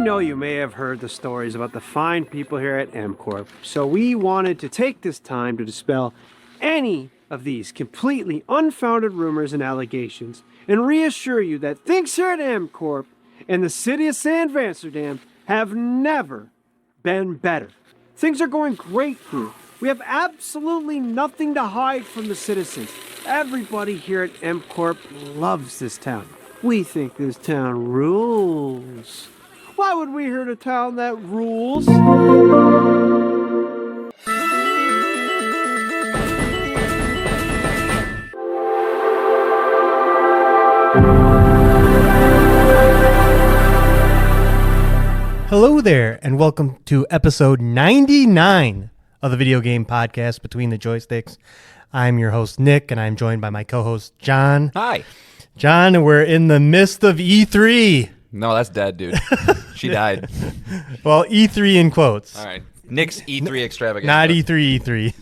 know you may have heard the stories about the fine people here at M-Corp, so we wanted to take this time to dispel any of these completely unfounded rumors and allegations and reassure you that things here at M-Corp and the city of San Vansterdam have never been better. Things are going great here. We have absolutely nothing to hide from the citizens. Everybody here at M-Corp loves this town. We think this town rules. Why would we hurt a town that rules? Hello there, and welcome to episode 99 of the video game podcast Between the Joysticks. I'm your host, Nick, and I'm joined by my co-host, John. Hi. John, we're in the midst of E3. No, that's dead, dude. She died. Well, E3 in quotes. All right. Nick's E3 extravaganza. Not E3.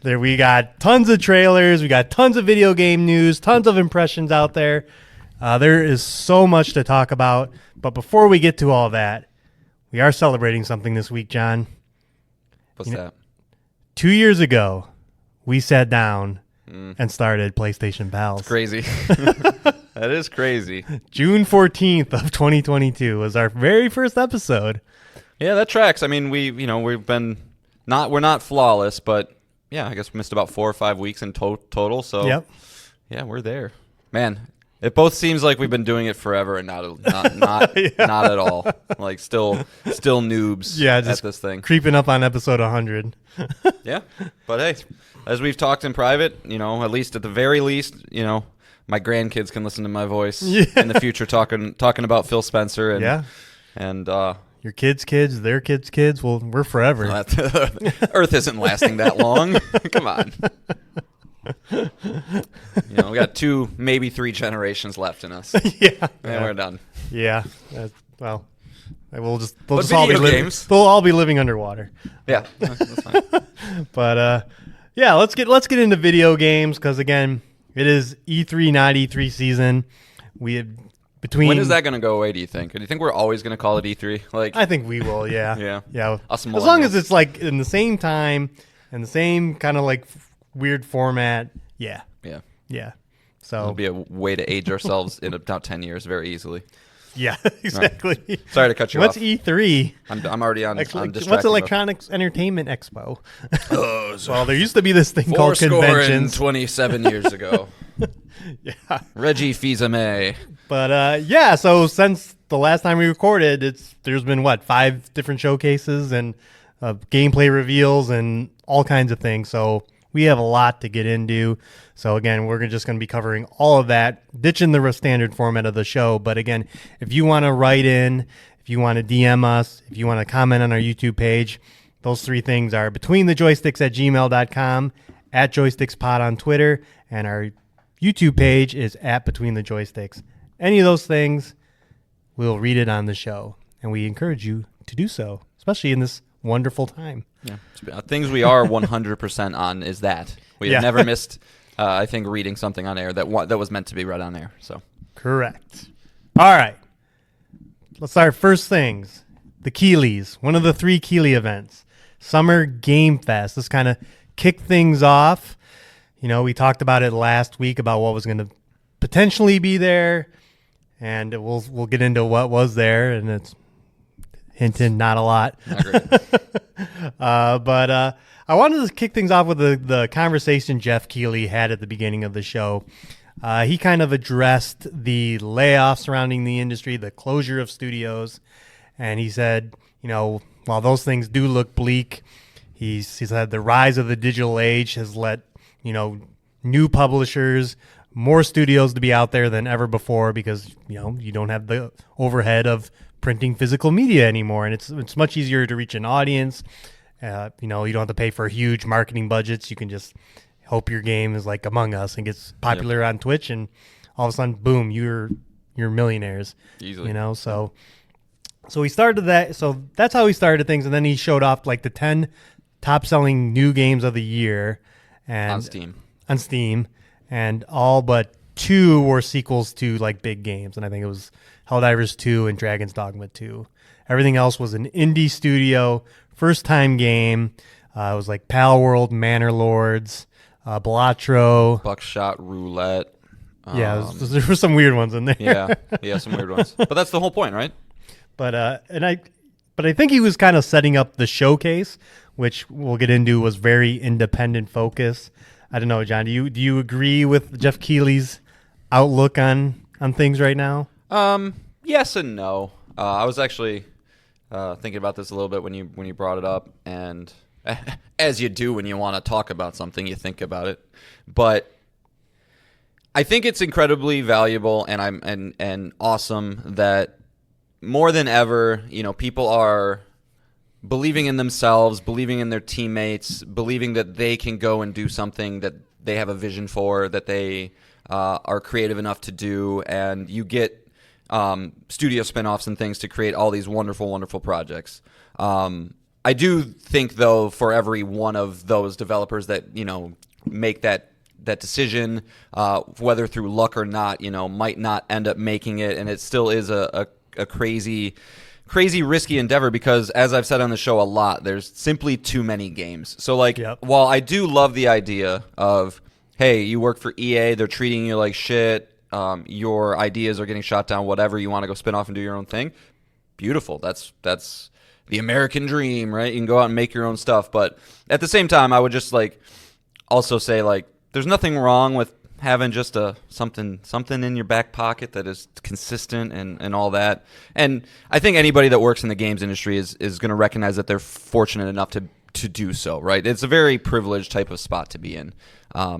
There, we got tons of trailers. We got tons of video game news, tons of impressions out there. There is so much to talk about. But before we get to all that, we are celebrating something this week, John. What's that? 2 years ago, we sat down and started PlayStation Pals. It's crazy. That is crazy. June 14th of 2022 was our very first episode. Yeah, that tracks. I mean, we're not flawless, but yeah, I guess we missed about 4 or 5 weeks in total. So Yep. Yeah, we're there, man. It both seems like we've been doing it forever and not yeah. Not at all. Like still noobs at this thing. Creeping up on episode 100. Yeah, but hey, as we've talked in private, at least at the very least, my grandkids can listen to my voice in the future talking about Phil Spencer and your kids' their kids. Well, we're forever. Earth isn't lasting that long. Come on. We got 2, maybe 3 generations left in us. Yeah, and we're done. Yeah. Well, they'll all be living underwater. Yeah, that's fine. But let's get into video games because again, it is E3, not E3 season. We have when is that going to go away? Do you think? Do you think we're always going to call it E3? I think we will. Yeah. Yeah. As long as it's like in the same time and the same kind of like weird format. Yeah. So it'll be a way to age ourselves in about 10 years very easily. Yeah, exactly. Right. Sorry to cut you What's off. What's E3? I'm already on. What's Electronics Entertainment Expo? Well, there used to be this thing called conventions. 27 years ago. Yeah, Reggie Fils-Aimé. But so since the last time we recorded, there's been 5 different showcases and gameplay reveals and all kinds of things. So we have a lot to get into. So again, we're just going to be covering all of that, ditching the standard format of the show. But again, if you want to write in, if you want to DM us, if you want to comment on our YouTube page, those 3 things are betweenthejoysticks@gmail.com, @joystickspod on Twitter, and our YouTube page is @betweenthejoysticks. Any of those things, we'll read it on the show. And we encourage you to do so, especially in this wonderful time. Yeah, things we are 100% on is that we have never missed. I think reading something on air that was meant to be read on air. So correct. All right, let's start first things. The Keeleys, one of the 3 Keeley events, Summer Game Fest. This kind of kicked things off. We talked about it last week about what was going to potentially be there, and we'll get into what was there, and it's hinting not a lot. But I wanted to kick things off with the conversation Jeff Keighley had at the beginning of the show. He kind of addressed the layoffs surrounding the industry, the closure of studios, and he said, while those things do look bleak, he said the rise of the digital age has let new publishers, more studios to be out there than ever before because you don't have the overhead of printing physical media anymore, and it's much easier to reach an audience. You don't have to pay for huge marketing budgets. You can just hope your game is like Among Us and gets popular on Twitch, and all of a sudden, boom, you're millionaires. Easily, So he started that. So that's how he started things, and then he showed off like the 10 top selling new games of the year, and on Steam, and all but two were sequels to like big games, and I think it was Helldivers 2 and Dragon's Dogma 2. Everything else was an indie studio, first time game. It was like Pal World, Manor Lords, Balatro, Buckshot Roulette. There were some weird ones in there. yeah, some weird ones. But that's the whole point, right? But I think he was kind of setting up the showcase, which we'll get into, was very independent focus. I don't know, John. Do you agree with Jeff Keighley's outlook on things right now? Yes and no. I was actually thinking about this a little bit when you brought it up, and as you do when you want to talk about something, you think about it. But I think it's incredibly valuable and awesome that more than ever, people are believing in themselves, believing in their teammates, believing that they can go and do something that they have a vision for, that they are creative enough to do, and you get studio spinoffs and things to create all these wonderful, wonderful projects. I do think, though, for every one of those developers that make that decision, whether through luck or not, might not end up making it, and it still is a crazy risky endeavor, because as I've said on the show a lot, there's simply too many games. So while I do love the idea of, hey, you work for EA, they're treating you like shit, your ideas are getting shot down, whatever, you want to go spin off and do your own thing, beautiful. That's the American dream, right? You can go out and make your own stuff. But at the same time, I would just also say there's nothing wrong with having just something in your back pocket that is consistent and all that. And I think anybody that works in the games industry is going to recognize that they're fortunate enough to do so, right? It's a very privileged type of spot to be in. I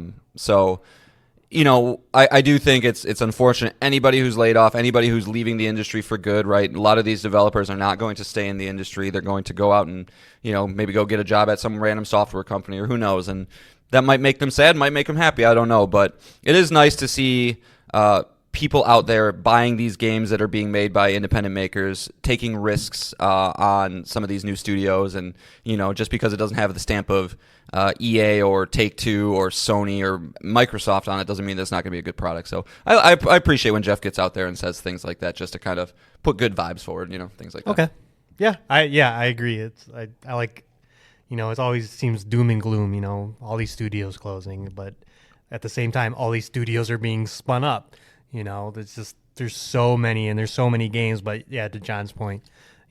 do think it's unfortunate. Anybody who's laid off, anybody who's leaving the industry for good, right? A lot of these developers are not going to stay in the industry. They're going to go out and, maybe go get a job at some random software company, or who knows. And that might make them sad, might make them happy. I don't know. But it is nice to see people out there buying these games that are being made by independent makers, taking risks on some of these new studios. And, just because it doesn't have the stamp of EA or Take-Two or Sony or Microsoft on it doesn't mean that it's not going to be a good product. So I appreciate when Jeff gets out there and says things like that, just to kind of put good vibes forward, things like that. Okay. Yeah, I agree. I like, it always seems doom and gloom, all these studios closing, but at the same time, all these studios are being spun up. There's so many, and there's so many games, but yeah, to John's point,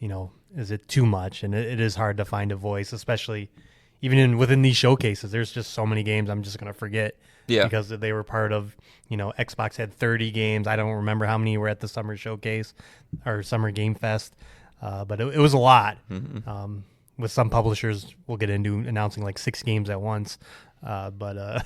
is it too much? And it is hard to find a voice, especially even within these showcases. There's just so many games I'm just going to forget because they were part of, Xbox had 30 games. I don't remember how many were at the summer showcase or summer game fest, but it was a lot. Mm-hmm. With some publishers, we'll get into announcing 6 games at once. We'll get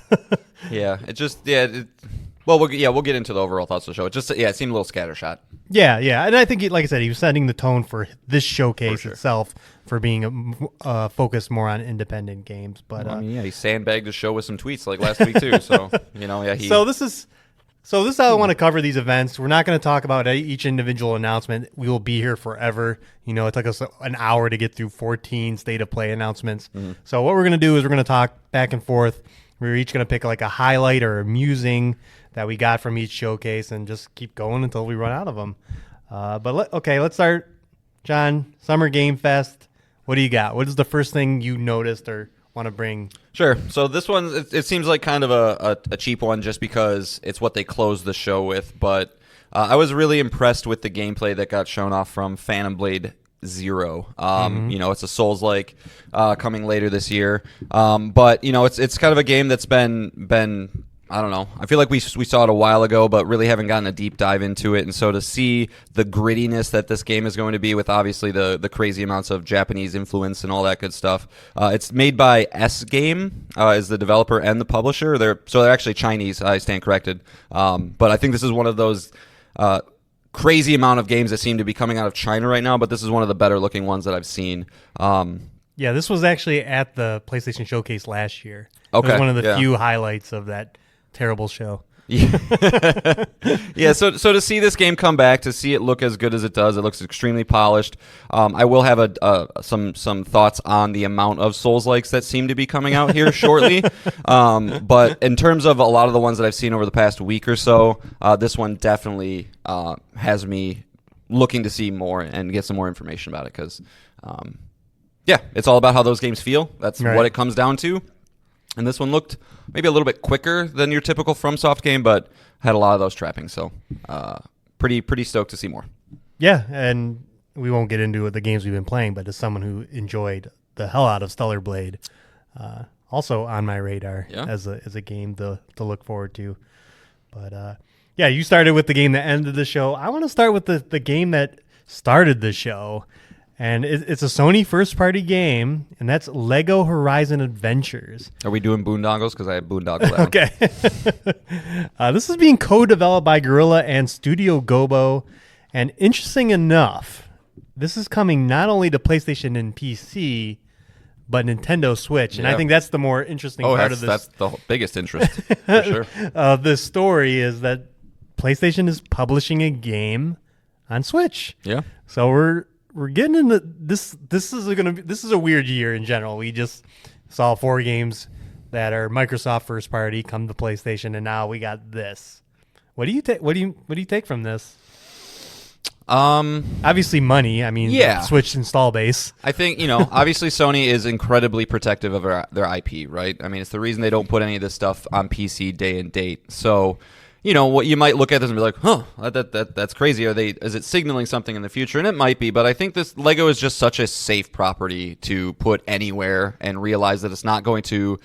into the overall thoughts of the show. It seemed a little scattershot. Yeah, and I think, like I said, he was setting the tone for this showcase itself for being focused more on independent games. But he sandbagged the show with some tweets last week too. So So this is how I want to cover these events. We're not going to talk about each individual announcement. We will be here forever. It took us an hour to get through 14 state of play announcements. Mm-hmm. So what we're going to do is we're going to talk back and forth. We're each going to pick a highlight or a musing that we got from each showcase and just keep going until we run out of them. Let's start. John, Summer Game Fest. What do you got? What is the first thing you noticed or want to bring? Sure. So this one, it seems like kind of a cheap one just because it's what they closed the show with. But I was really impressed with the gameplay that got shown off from Phantom Blade Zero. It's a Souls-like coming later this year. But it's kind of a game that's been I don't know. I feel like we saw it a while ago, but really haven't gotten a deep dive into it. And so to see the grittiness that this game is going to be with obviously the crazy amounts of Japanese influence and all that good stuff. It's made by S Game, is the developer and the publisher. They're actually Chinese. I stand corrected. But I think this is one of those crazy amount of games that seem to be coming out of China right now. But this is one of the better looking ones that I've seen. This was actually at the PlayStation Showcase last year. Okay, it was one of the few highlights of that terrible show. Yeah, so to see this game come back, to see it look as good as it does, it looks extremely polished. I will have some thoughts on the amount of Souls-likes that seem to be coming out here shortly. But in terms of a lot of the ones that I've seen over the past week or so, this one definitely has me looking to see more and get some more information about it because, yeah, it's all about how those games feel. That's right. what it comes down to. And this one looked maybe a little bit quicker than your typical FromSoft game, but had a lot of those trappings. So pretty stoked to see more. Yeah, and we won't get into the games we've been playing, but as someone who enjoyed the hell out of Stellar Blade, also on my radar as a game to look forward to. But yeah, you started with the game that ended the show. I want to start with the game that started the show. And it's a Sony first-party game, and that's Lego Horizon Adventures. Are we doing boondoggles? Because I have boondoggle down. Okay. This is being co-developed by Guerrilla and Studio Gobo. And interesting enough, this is coming not only to PlayStation and PC, but Nintendo Switch. And I think that's the more interesting part of this. That's the biggest interest, for sure. This story is that PlayStation is publishing a game on Switch. Yeah. So we're getting into this. This is a weird year in general. We just saw 4 games that are Microsoft first party come to PlayStation, and now we got this. What do you take? What do you take from this? Obviously money. I mean, Switch install base. I think obviously Sony is incredibly protective of their IP, right? I mean, it's the reason they don't put any of this stuff on PC day and date. So. What you might look at this and be like, huh, that's crazy. Is it signaling something in the future? And it might be, but I think this Lego is just such a safe property to put anywhere and realize that it's not going to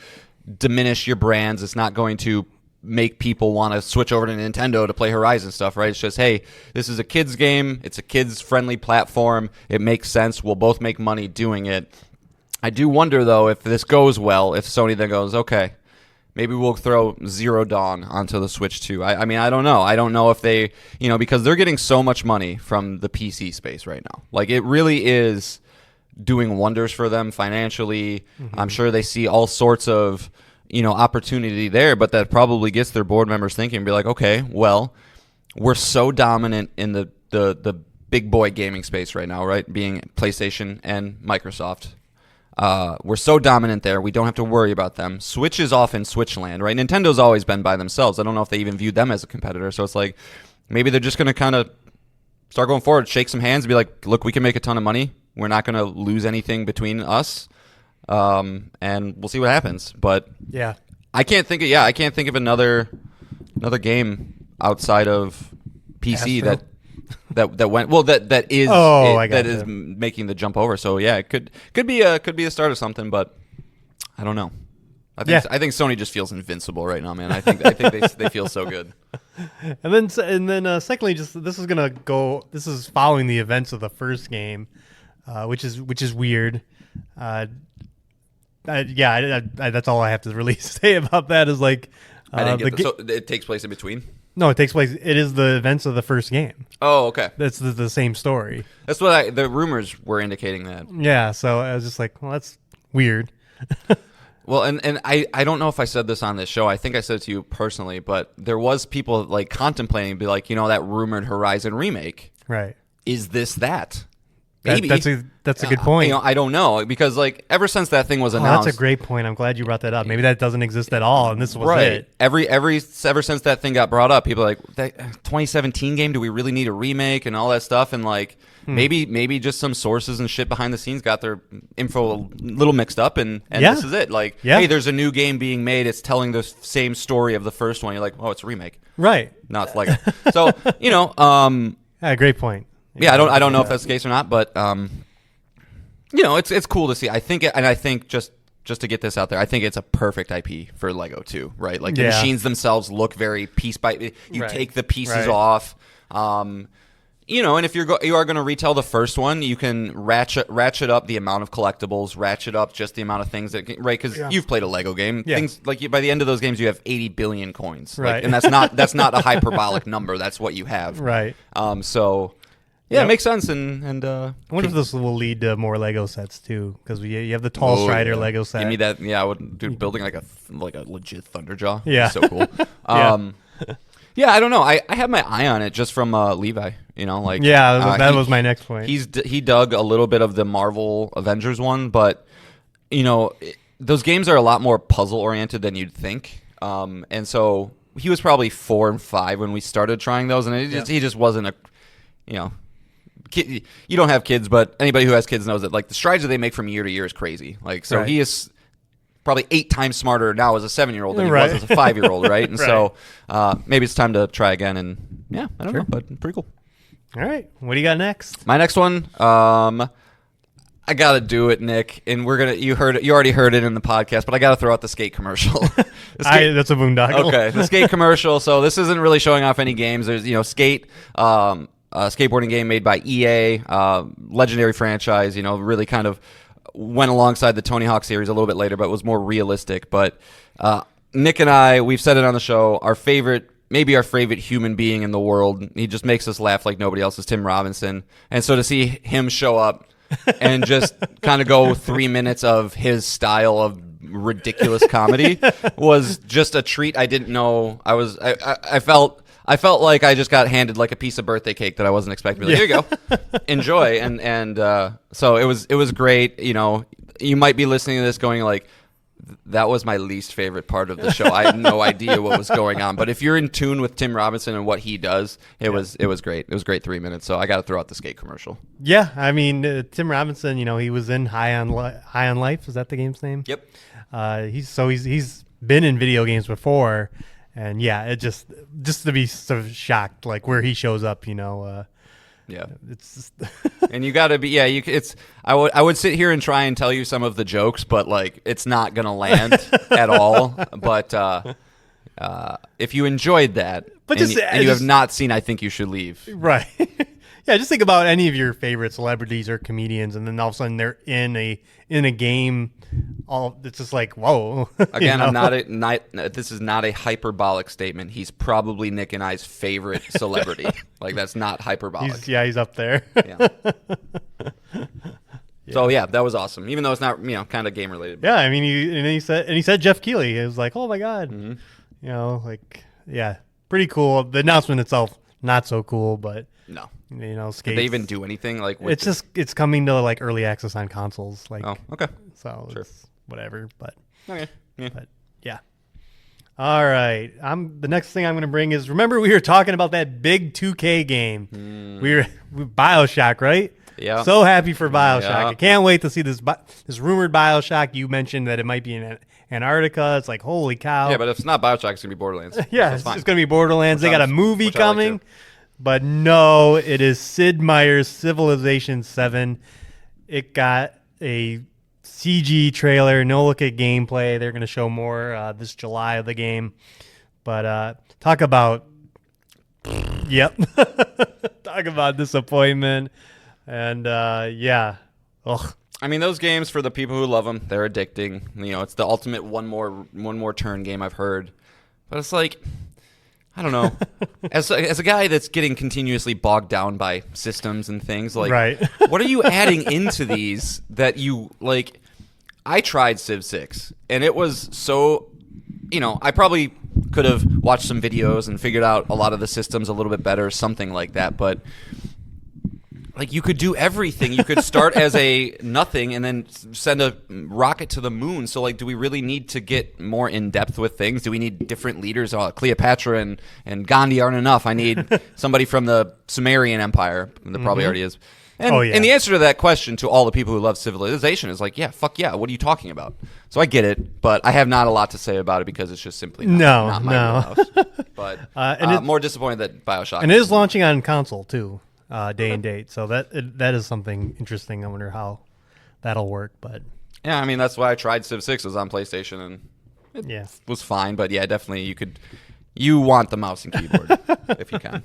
diminish your brands. It's not going to make people want to switch over to Nintendo to play Horizon stuff, right? It's just, hey, this is a kid's game. It's a kids-friendly platform. It makes sense. We'll both make money doing it. I do wonder, though, if this goes well, if Sony then goes, okay, maybe we'll throw Zero Dawn onto the Switch too. I mean, I don't know. I don't know if they, because they're getting so much money from the PC space right now. Like, it really is doing wonders for them financially. Mm-hmm. I'm sure they see all sorts of, opportunity there, but that probably gets their board members thinking and be like, okay, well, we're so dominant in the big boy gaming space right now, right? Being PlayStation and Microsoft. We're so dominant there, we don't have to worry about them. Switch is off in Switchland, right? Nintendo's always been by themselves. I don't know if they even viewed them as a competitor. So it's like maybe they're just going to kind of start going forward, shake some hands, and be like, look, we can make a ton of money. We're not going to lose anything between us, and we'll see what happens. But yeah, I can't think of another game outside of PC Astro? that went well. That is making the jump over. So yeah, it could be a start of something, but I don't know. I think Sony just feels invincible right now, man. I think they feel so good. And then secondly, just this is following the events of the first game, which is weird. That's all I have to really say about that. Is like so it takes place in between. No, it takes place. It is the events of the first game. Oh, okay. That's the same story. That's what the rumors were indicating that. Yeah, so I was just like, well, that's weird. Well, and I don't know if I said this on this show. I think I said it to you personally, but there was people like contemplating, be like, that rumored Horizon remake. Right. Is this that? Maybe. That's a good point. I don't know, because like ever since that thing was announced, that's a great point. I'm glad you brought that up. Maybe that doesn't exist at all, and this was right. it. Ever since that thing got brought up, people are like, that 2017 game, do we really need a remake and all that stuff? And like maybe just some sources and shit behind the scenes got their info a little mixed up, and this is it. Like, hey, there's a new game being made. It's telling the same story of the first one. You're like, oh, it's a remake. Right. No, it's Lego. So great point. Yeah, I don't know if that's the case or not, but it's cool to see. I think just to get this out there, I think it's a perfect IP for Lego too, right? Like the machines themselves look very piece by you take the pieces off. And if you are going to retell the first one, you can ratchet up the amount of collectibles, ratchet up just the amount of things that right, because you've played a Lego game. Yeah. Things like by the end of those games, you have 80 billion coins, right? And that's not a hyperbolic number. That's what you have, right? Yeah, it makes sense, and I wonder if this will lead to more Lego sets too, because you have the Tall Strider Lego set. Give me that. Yeah, I would building like a legit Thunderjaw. Yeah, so cool. Yeah, I don't know. I have my eye on it just from Levi. You know, like that was my next point. He dug a little bit of the Marvel Avengers one, but you know, those games are a lot more puzzle oriented than you'd think. And so he was probably 4 and 5 when we started trying those, and he just wasn't a, you know. Kid, you don't have kids, but anybody who has kids knows that like the strides that they make from year to year is crazy. Like so, he is probably 8 times smarter now as a 7-year-old than he was as a 5-year-old, right? And so maybe it's time to try again. And yeah, I don't know, but pretty cool. All right, what do you got next? My next one, I gotta do it, Nick. And you already heard it in the podcast, but I gotta throw out the skate commercial. That's a boondoggle. Okay, the skate commercial. So this isn't really showing off any games. There's skate. A skateboarding game made by EA, legendary franchise, really kind of went alongside the Tony Hawk series a little bit later, but was more realistic. But Nick and I, we've said it on the show, maybe our favorite human being in the world, he just makes us laugh like nobody else, is Tim Robinson. And so to see him show up and just kind of go 3 minutes of his style of ridiculous comedy was just a treat. I didn't know. I felt like I just got handed like a piece of birthday cake that I wasn't expecting. Like, here you go, enjoy. And so it was great. You might be listening to this going like, that was my least favorite part of the show. I had no idea what was going on. But if you're in tune with Tim Robinson and what he does, it was great. It was great 3 minutes. So I got to throw out the skate commercial. Yeah, I mean Tim Robinson. He was in High on Life. Is that the game's name? Yep. He's been in video games before. And yeah, it just to be sort of shocked, like where he shows up, yeah, it's just and you got to be, I would sit here and try and tell you some of the jokes, but like it's not gonna land at all. But if you enjoyed that, and you have not seen, I think you should leave. Right. Yeah, just think about any of your favorite celebrities or comedians, and then all of a sudden they're in a game. It's just like, whoa. Again, this is not a hyperbolic statement. He's probably Nick and I's favorite celebrity. Like that's not hyperbolic. He's up there. Yeah. So yeah, that was awesome. Even though it's not kind of game related. Yeah, I mean, he said Jeff Keighley. It was like, oh my god, pretty cool. The announcement itself not so cool, but no. Skates. Did they even do anything like? It's coming to like early access on consoles. Like, oh, okay. So sure. It's whatever, but okay. Yeah. But yeah. All right. The next thing I'm going to bring is, remember we were talking about that big 2K game. We were BioShock, right? Yeah. So happy for BioShock. Yeah. I can't wait to see this rumored BioShock. You mentioned that it might be in Antarctica. It's like, holy cow. Yeah, but if it's not BioShock, it's going to be Borderlands. Yeah, it's going to be Borderlands. They got a movie coming. But no, it is Sid Meier's Civilization 7. It got a CG trailer, no look at gameplay. They're going to show more this July of the game. But talk about, talk about disappointment. And yeah, ugh. I mean, those games, for the people who love them, they're addicting. It's the ultimate one more turn game I've heard. But it's like, I don't know. As a guy that's getting continuously bogged down by systems and things, like, right. What are you adding into these that you, like, I tried Civ 6, and it was so, I probably could have watched some videos and figured out a lot of the systems a little bit better, something like that, but like you could do everything. You could start as a nothing and then send a rocket to the moon. So like, do we really need to get more in depth with things? Do we need different leaders? Cleopatra and Gandhi aren't enough. I need somebody from the Sumerian Empire. There probably already is. And, and the answer to that question to all the people who love Civilization is like, yeah, fuck yeah. What are you talking about? So I get it, but I have not a lot to say about it because it's just simply not my wheelhouse. But more disappointed that BioShock. And it is launching on console too. Day and date, so that is something interesting. I wonder how that'll work, but yeah, I mean that's why I tried Civ 6. It was on PlayStation and it was fine, but yeah, definitely you want the mouse and keyboard if you can.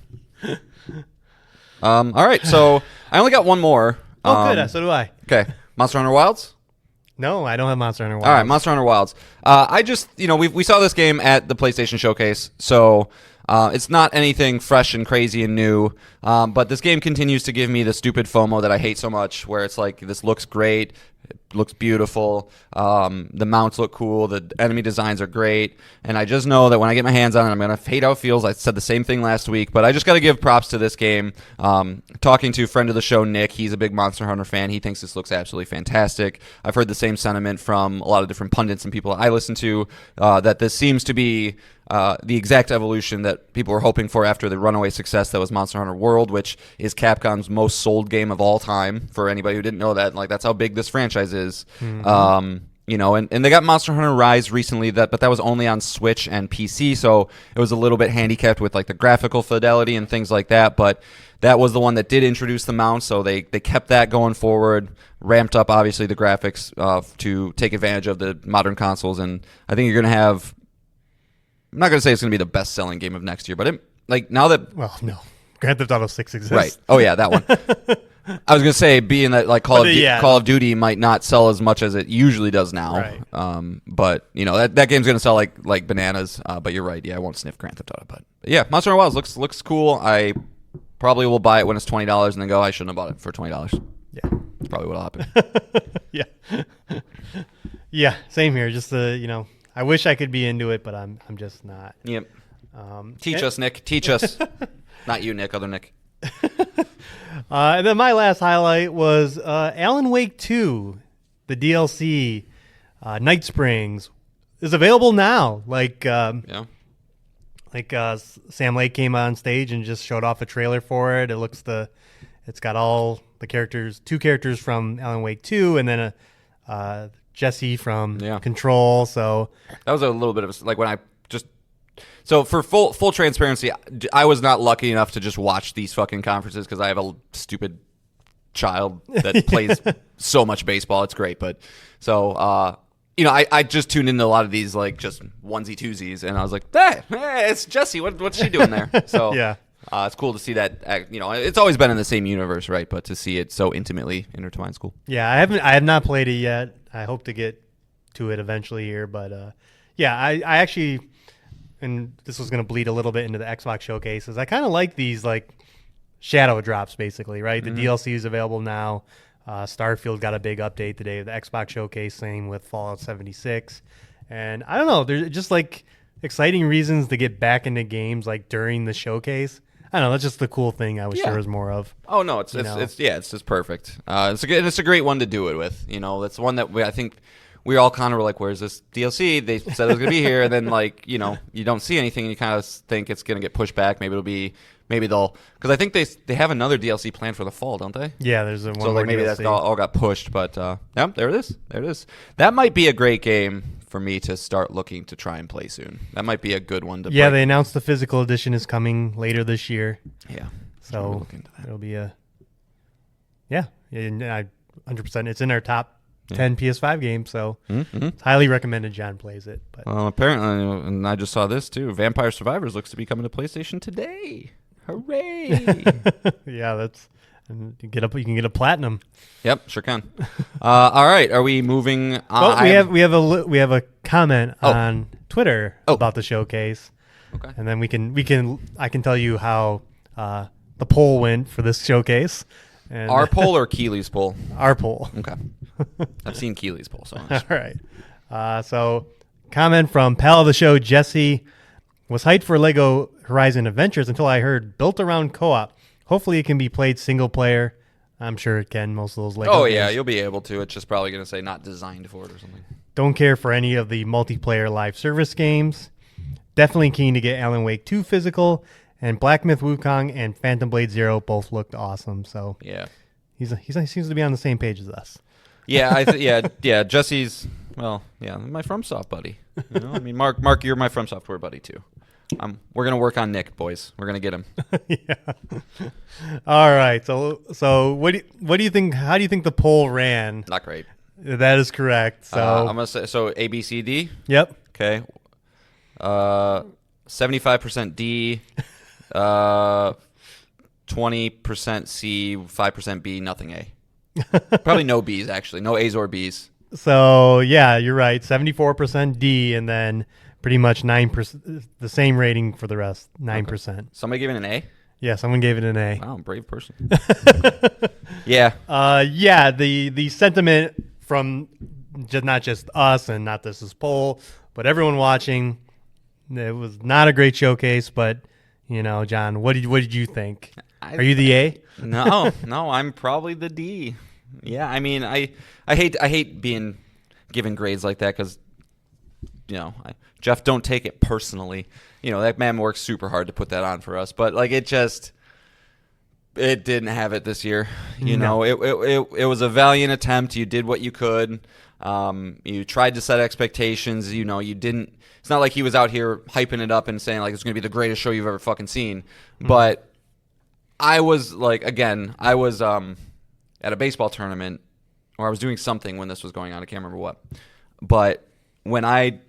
All right, so I only got one more. Good. So do I. Okay, Monster Hunter Wilds. No, I don't have Monster Hunter Wilds. All right, Monster Hunter Wilds. I just we saw this game at the PlayStation Showcase, so. It's not anything fresh and crazy and new, but this game continues to give me the stupid FOMO that I hate so much, where it's like, this looks great, looks beautiful. The mounts look cool. The enemy designs are great. And I just know that when I get my hands on it, I'm going to hate how it feels. I said the same thing last week, but I just got to give props to this game. Talking to a friend of the show, Nick, he's a big Monster Hunter fan. He thinks this looks absolutely fantastic. I've heard the same sentiment from a lot of different pundits and people I listen to, that this seems to be the exact evolution that people were hoping for after the runaway success that was Monster Hunter World, which is Capcom's most sold game of all time. For anybody who didn't know that, like, that's how big this franchise is. You know, and they got Monster Hunter Rise recently, but that was only on Switch and PC, so it was a little bit handicapped with like the graphical fidelity and things like that. But that was the one that did introduce the mount, so they kept that going forward, ramped up obviously the graphics to take advantage of the modern consoles, and I think you're going to have. I'm not going to say it's going to be the best-selling game of next year, but now that... Well, no. Grand Theft Auto 6 exists. Right. Oh, yeah, that one. I was going to say, being that like Call of Duty might not sell as much as it usually does now. Right. But, you know, that game's going to sell like bananas. But you're right. Yeah, I won't sniff Grand Theft Auto. But yeah, Monster Hunter Wilds looks cool. I probably will buy it when it's $20 and then go, I shouldn't have bought it for $20. Yeah. That's probably what'll happen. Yeah. Yeah, same here. Just, I wish I could be into it, but I'm just not. Yep. Teach us, Nick. Teach us. Not you, Nick. Other Nick. And then my last highlight was Alan Wake 2, the DLC, Night Springs, is available now. Sam Lake came on stage and just showed off a trailer for it. It's got all the characters, 2 characters from Alan Wake 2, and then Jesse from Control. So that was a little bit of like when I just. So for full transparency, I was not lucky enough to just watch these fucking conferences because I have a stupid child that plays so much baseball. It's great, but so I just tuned into a lot of these like just onesie twosies, and I was like, hey, it's Jesse. What's she doing there? So yeah. It's cool to see that. It's always been in the same universe, right? But to see it so intimately intertwined is cool. Yeah, I have not played it yet. I hope to get to it eventually here, but I actually. And this was going to bleed a little bit into the Xbox showcases. I kind of like these like shadow drops, basically, right? The DLC is available now. Starfield got a big update today. The Xbox showcase, same with Fallout 76. And I don't know, there's just like exciting reasons to get back into games like during the showcase. I don't know, that's just the cool thing I was sure was more of. Oh no, it's just perfect. It's a great one to do it with. It's one that I think. We all kind of were like, where's this DLC? They said it was going to be here. And then, you don't see anything, and you kind of think it's going to get pushed back. Maybe they'll... Because I think they have another DLC planned for the fall, don't they? Yeah, there's one so, more maybe DLC. That all got pushed. But, yeah, there it is. That might be a great game for me to start looking to try and play soon. That might be a good one to play. Yeah, they announced the physical edition is coming later this year. Yeah. So, it'll be a... Yeah, 100%. It's in our top 10 PS5 games, so it's highly recommended John plays it. But apparently, and I just saw this too, Vampire Survivors looks to be coming to PlayStation today. Hooray! Yeah, and you can get a platinum. Yep, sure can. All right, are we moving on? Well, we have a comment on Twitter about the showcase. Okay. And then I can tell you how the poll went for this showcase. And our poll or Keeley's poll? Our poll. Okay. I've seen Keeley's poll. So all right. So comment from pal of the show, Jesse, was hyped for Lego Horizon Adventures until I heard built around co-op. Hopefully it can be played single player. I'm sure it can. Most of those Lego games. Yeah, you'll be able to. It's just probably going to say not designed for it or something. Don't care for any of the multiplayer live service games. Definitely keen to get Alan Wake 2 physical. And Black Myth Wukong and Phantom Blade Zero both looked awesome. So yeah, he seems to be on the same page as us. Yeah, Jesse's my FromSoft buddy. Mark, you're my From Software buddy too. We're gonna work on Nick, boys. We're gonna get him. Yeah. All right. So what do you think? How do you think the poll ran? Not great. That is correct. So I'm gonna say A, B, C, D. Yep. Okay. 75% D. 20% C, 5% B, nothing A. Probably no B's, actually. No A's or B's. So, yeah, you're right. 74% D, and then pretty much 9%, the same rating for the rest, 9%. Okay. Somebody gave it an A? Yeah, someone gave it an A. Wow, brave person. Yeah. The sentiment from not just us and not this poll, but everyone watching. It was not a great showcase, but John, what did you think? Are you the A? No, I'm probably the D. Yeah, I mean, I hate being given grades like that because, Jeff, don't take it personally. That man works super hard to put that on for us, but like it didn't have it this year. It was a valiant attempt. You did what you could. You tried to set expectations. You didn't. It's not like he was out here hyping it up and saying like it's going to be the greatest show you've ever fucking seen. But I was like, again, I was at a baseball tournament, or I was doing something when this was going on. I can't remember what. But when I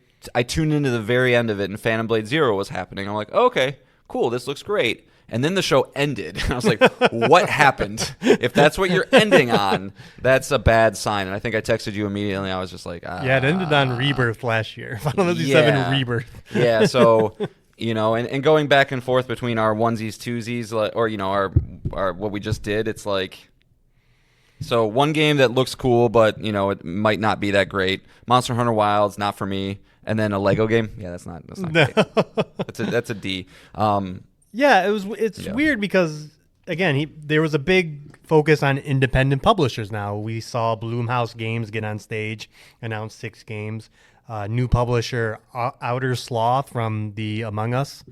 tuned into the very end of it and Phantom Blade Zero was happening, I'm like, oh, okay, cool, this looks great. And then the show ended. I was like, what happened? If that's what you're ending on, that's a bad sign. And I think I texted you immediately. I was just like, Yeah, it ended on Rebirth last year. Final Fantasy VII Rebirth. Yeah, so, and going back and forth between our onesies, twosies, or, our what we just did, it's like, so one game that looks cool, but, it might not be that great. Monster Hunter Wilds, not for me. And then a Lego game. Yeah, that's not great. That's a D. Yeah, it's weird because again, there was a big focus on independent publishers. Now we saw Blumhouse Games get on stage, announce 6 games. New publisher Outer Sloth from the Among Us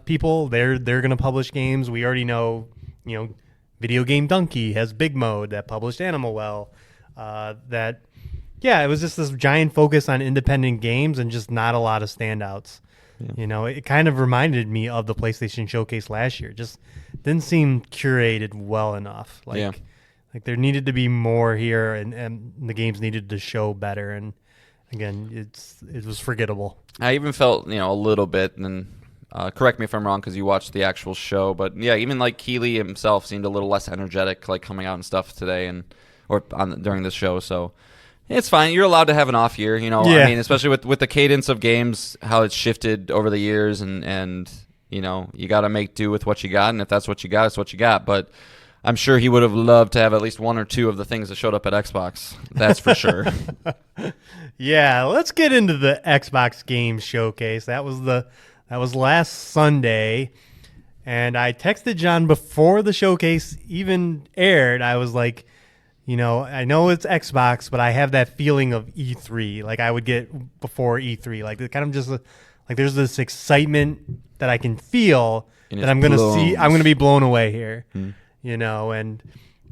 people. They're going to publish games. We already know, Video Game Donkey has Big Mode that published Animal Well. It was just this giant focus on independent games and just not a lot of standouts. Yeah. It kind of reminded me of the PlayStation Showcase last year. Just didn't seem curated well enough. Like there needed to be more here, and the games needed to show better. And again, it was forgettable. I even felt a little bit, and correct me if I'm wrong because you watched the actual show, but yeah, even like Keeley himself seemed a little less energetic, like coming out and stuff today during this show. So. It's fine. You're allowed to have an off year, I mean, especially with the cadence of games, how it's shifted over the years, and you got to make do with what you got, and if that's what you got, it's what you got. But I'm sure he would have loved to have at least one or two of the things that showed up at Xbox. That's for sure. Yeah, let's get into the Xbox Games Showcase. That was last Sunday, and I texted John before the showcase even aired. I was like, I know it's Xbox, but I have that feeling of E3, like I would get before E3. Like it kind of just like there's this excitement that I can feel that I'm going to see. I'm going to be blown away here, and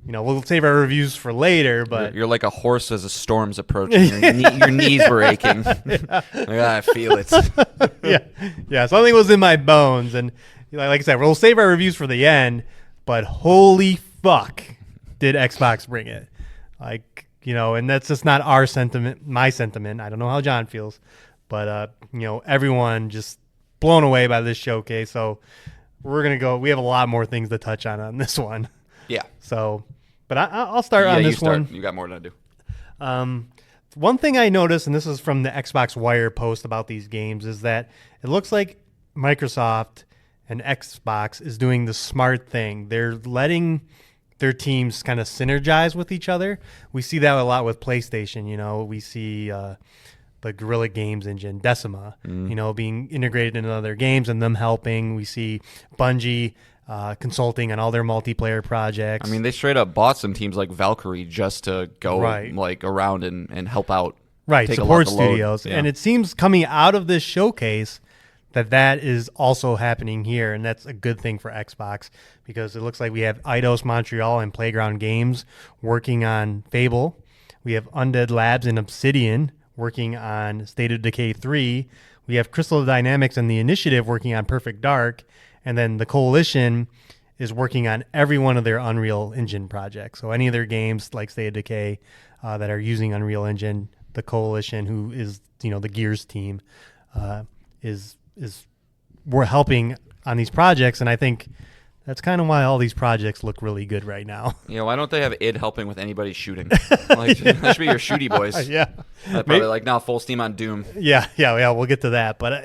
we'll save our reviews for later. But you're like a horse as a storm's approaching. Your knees were aching. I feel it. yeah. Something was in my bones, and like I said, we'll save our reviews for the end. But holy fuck. Did Xbox bring it? And that's just not our sentiment, my sentiment. I don't know how John feels, but everyone just blown away by this showcase. So we're gonna go. We have a lot more things to touch on this one. Yeah. So, but I'll start on this one. You got more than I do. One thing I noticed, and this is from the Xbox Wire post about these games, is that it looks like Microsoft and Xbox is doing the smart thing. They're letting their teams kind of synergize with each other. We see that a lot with PlayStation. We see the Guerrilla Games engine, Decima, being integrated into other games and them helping. We see Bungie consulting on all their multiplayer projects. I mean, they straight up bought some teams like Valkyrie just to go around and help out. Right, support studios. Yeah. And it seems coming out of this showcase that is also happening here, and that's a good thing for Xbox because it looks like we have Eidos Montreal and Playground Games working on Fable. We have Undead Labs and Obsidian working on State of Decay 3. We have Crystal Dynamics and the Initiative working on Perfect Dark, and then the Coalition is working on every one of their Unreal Engine projects. So any of their games like State of Decay that are using Unreal Engine, the Coalition, who is the Gears team, we're helping on these projects, and I think that's kind of why all these projects look really good right now. Why don't they have id helping with anybody shooting? That should be your shooty boys. Yeah, probably now full steam on Doom. Yeah. We'll get to that, but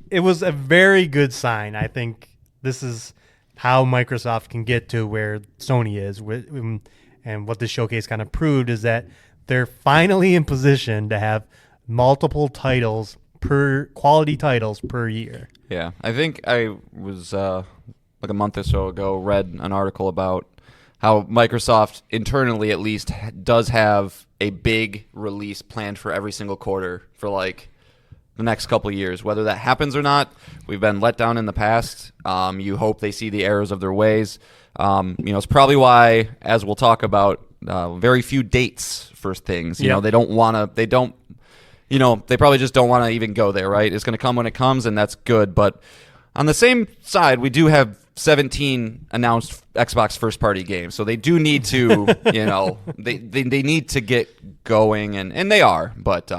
it was a very good sign. I think this is how Microsoft can get to where Sony is, and what the showcase kind of proved is that they're finally in position to have multiple titles quality titles per year. Yeah, I think I was like a month or so ago read an article about how Microsoft internally at least does have a big release planned for every single quarter for like the next couple of years. Whether that happens or not, we've been let down in the past. You hope they see the errors of their ways. It's probably why, as we'll talk about, very few dates for things. You know, they probably just don't want to even go there, right? It's going to come when it comes, and that's good. But on the same side, we do have 17 announced Xbox first-party games, so they do need to, they need to get going, and they are. But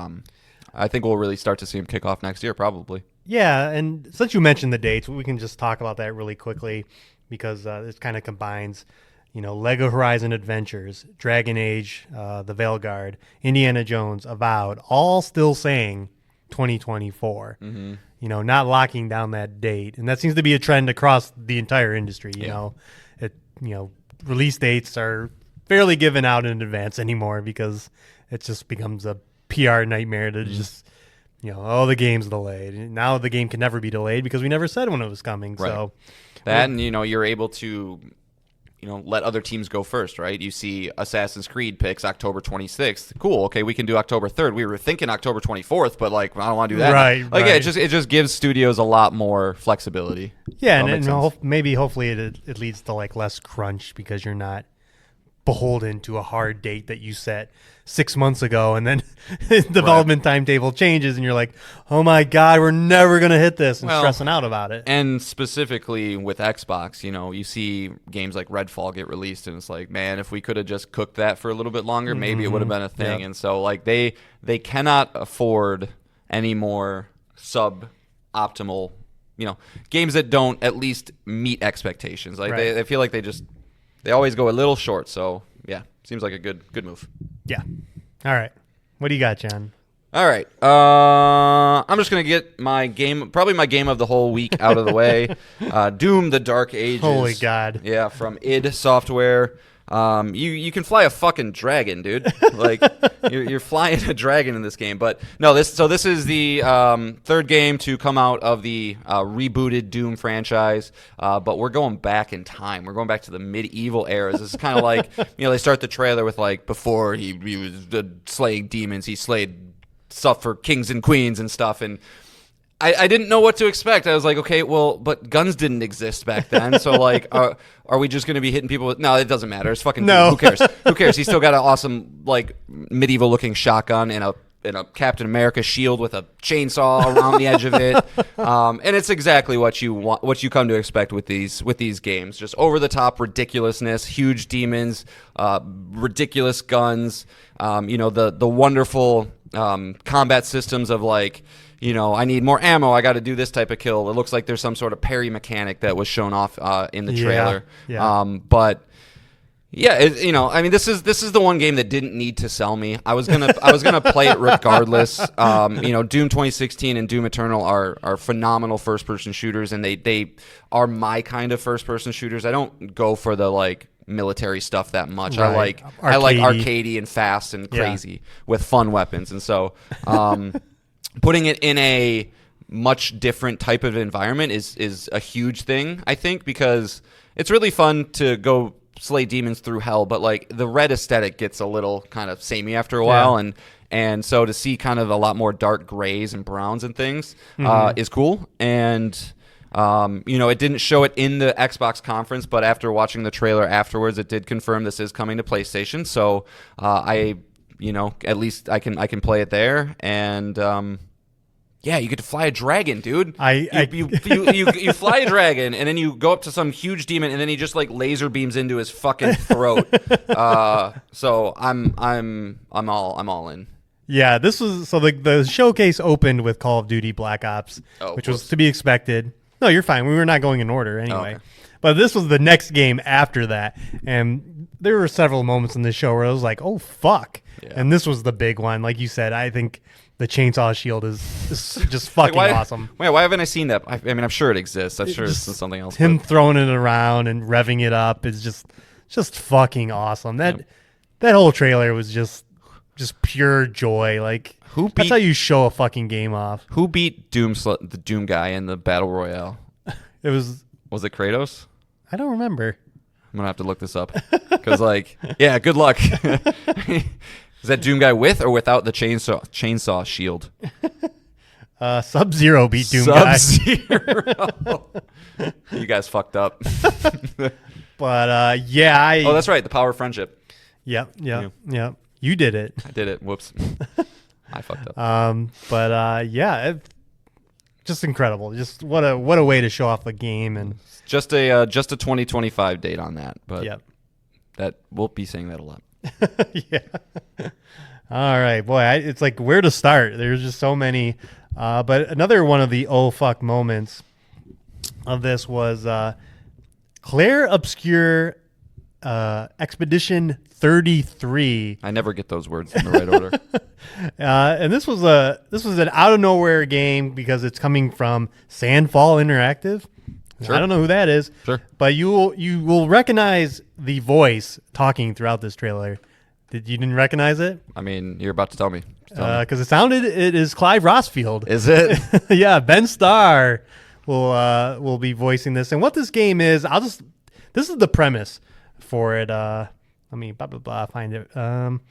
I think we'll really start to see them kick off next year, probably. Yeah, and since you mentioned the dates, we can just talk about that really quickly because it kind of combines, Lego Horizon Adventures, Dragon Age, The Veilguard, Indiana Jones, Avowed, all still saying 2024. Mm-hmm. Not locking down that date, and that seems to be a trend across the entire industry. Release dates are fairly given out in advance anymore because it just becomes a PR nightmare to just, the game's delayed. Now the game can never be delayed because we never said when it was coming. Right. So that, and you're able to, let other teams go first, right? You see Assassin's Creed picks October 26th. Cool. Okay, we can do October 3rd. We were thinking October 24th, but I don't want to do that. Right. Yeah, it just gives studios a lot more flexibility. Yeah, maybe hopefully it leads to less crunch because you're not beholden to a hard date that you set 6 months ago, and then development timetable changes, and you're like, oh my God, we're never going to hit this, and stressing out about it. And specifically with Xbox, you see games like Redfall get released, and it's like, man, if we could have just cooked that for a little bit longer, maybe it would have been a thing. Yep. And so they cannot afford any more suboptimal, games that don't at least meet expectations. They feel like they always go a little short. So yeah, seems like a good move. Yeah. All right. What do you got, John? All right. I'm just going to get probably my game of the whole week out of the way. Doom, the Dark Ages. Holy God. Yeah, from id Software. You can fly a fucking dragon, dude. You're flying a dragon in this game. But no, this is the third game to come out of the rebooted Doom franchise. But we're going back in time. We're going back to the medieval eras. This is kind of like they start the trailer with before he was slaying demons, he slayed stuff for kings and queens and stuff, and I didn't know what to expect. I was like, okay, well, but guns didn't exist back then, so are we just going to be hitting people with? No, it doesn't matter. It's fucking no. Who cares? Who cares? He's still got an awesome medieval looking shotgun and a Captain America shield with a chainsaw around the edge of it, and it's exactly what you come to expect with these games. Just over the top ridiculousness, huge demons, ridiculous guns. The wonderful combat systems of I need more ammo. I got to do this type of kill. It looks like there's some sort of parry mechanic that was shown off in the trailer. Yeah. But yeah, this is the one game that didn't need to sell me. I was gonna play it regardless. Doom 2016 and Doom Eternal are phenomenal first person shooters, and they are my kind of first person shooters. I don't go for the military stuff that much. Right. I like arcadey and fast and crazy with fun weapons, and so. Putting it in a much different type of environment is a huge thing, I think, because it's really fun to go slay demons through hell, but the red aesthetic gets a little kind of samey after a while, and so to see kind of a lot more dark grays and browns and things is cool. And it didn't show it in the Xbox conference, but after watching the trailer afterwards, it did confirm this is coming to PlayStation. So at least I can play it there, and yeah, you get to fly a dragon, dude. You fly a dragon, and then you go up to some huge demon, and then he just laser beams into his fucking throat. So I'm all in. Yeah, this was the showcase opened with Call of Duty Black Ops, which was to be expected. No, you're fine. We were not going in order anyway. Okay. But this was the next game after that, and there were several moments in the show where I was like, "Oh fuck!" Yeah. And this was the big one, like you said. I think the chainsaw shield is just fucking awesome. Why haven't I seen that? I mean, I'm sure it exists. I'm sure it's something else. Him throwing it around and revving it up is just fucking awesome. That whole trailer was just just pure joy. Like that's how you show a fucking game off. Who beat the Doom guy in the battle royale? Was it Kratos? I don't remember. I'm gonna have to look this up because, like, yeah, good luck. Is that Doom guy with or without the chainsaw shield? Sub-Zero beat Doom guy. Sub-Zero. You guys fucked up. But yeah, oh, that's right, the power of friendship. Yep. You did it. I did it. Whoops. I fucked up. But yeah, just incredible. Just what a way to show off the game, and just a 2025 date on that. But yep. that we'll be saying that a lot. Yeah. All right, boy. It's like where to start. There's just so many. But another one of the oh fuck moments of this was Claire Obscure Expedition 33. I never get those words in the right order. And this was an out of nowhere game because it's coming from Sandfall Interactive. Sure. I don't know who that is. Sure. But you will recognize the voice talking throughout this trailer. You didn't recognize it? I mean, you're about to tell me. Because it is Clive Rossfield. Is it? Yeah, Ben Starr will be voicing this. And what this game is, this is the premise for it. Let me find it.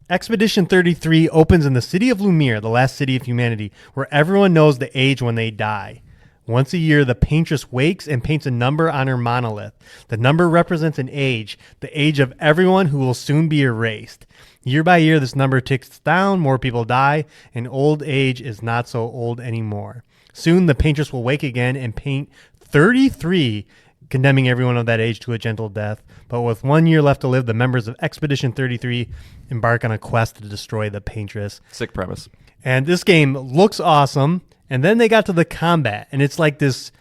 Expedition 33 opens in the city of Lumiere, the last city of humanity, where everyone knows the age when they die. Once a year, the paintress wakes and paints a number on her monolith. The number represents an age, the age of everyone who will soon be erased. Year by year, this number ticks down, more people die, and old age is not so old anymore. Soon, the paintress will wake again and paint 33, condemning everyone of that age to a gentle death. But with 1 year left to live, the members of Expedition 33 embark on a quest to destroy the paintress. Sick premise. And this game looks awesome. And then they got to the combat, and it's like this.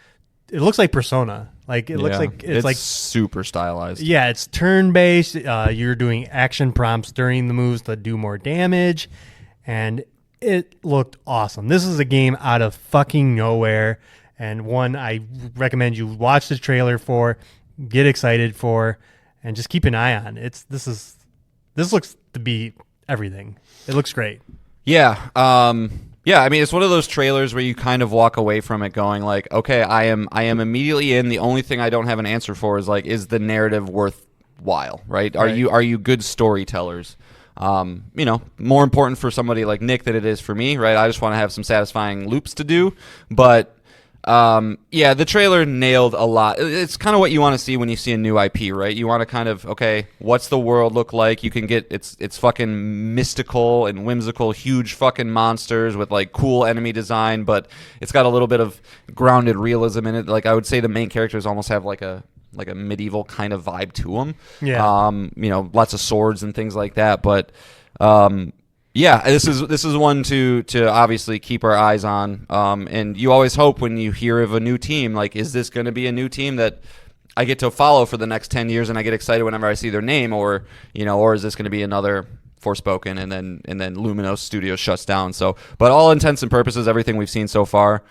It looks like Persona. Like it looks like it's like super stylized. Yeah, it's turn-based. You're doing action prompts during the moves to do more damage, and it looked awesome. This is a game out of fucking nowhere, and one I recommend you watch the trailer for, get excited for, and just keep an eye on. This looks to be everything. It looks great. Yeah. Yeah, I mean, it's one of those trailers where you kind of walk away from it going like, okay, I am immediately in. The only thing I don't have an answer for is like, is the narrative worthwhile, right? Are you good storytellers? More important for somebody like Nick than it is for me, right? I just want to have some satisfying loops to do. But yeah, the trailer nailed a lot. It's kind of what you want to see when you see a new IP, right? You want to kind of, okay, what's the world look like? You can get, it's fucking mystical and whimsical, huge fucking monsters with like cool enemy design, but it's got a little bit of grounded realism in it. Like I would say the main characters almost have like a medieval kind of vibe to them. Yeah. Lots of swords and things like that, but yeah, this is one to obviously keep our eyes on. And you always hope when you hear of a new team, like, is this going to be a new team that I get to follow for the next 10 years and I get excited whenever I see their name, or is this going to be another Forspoken and then Luminos Studios shuts down? So, but all intents and purposes, everything we've seen so far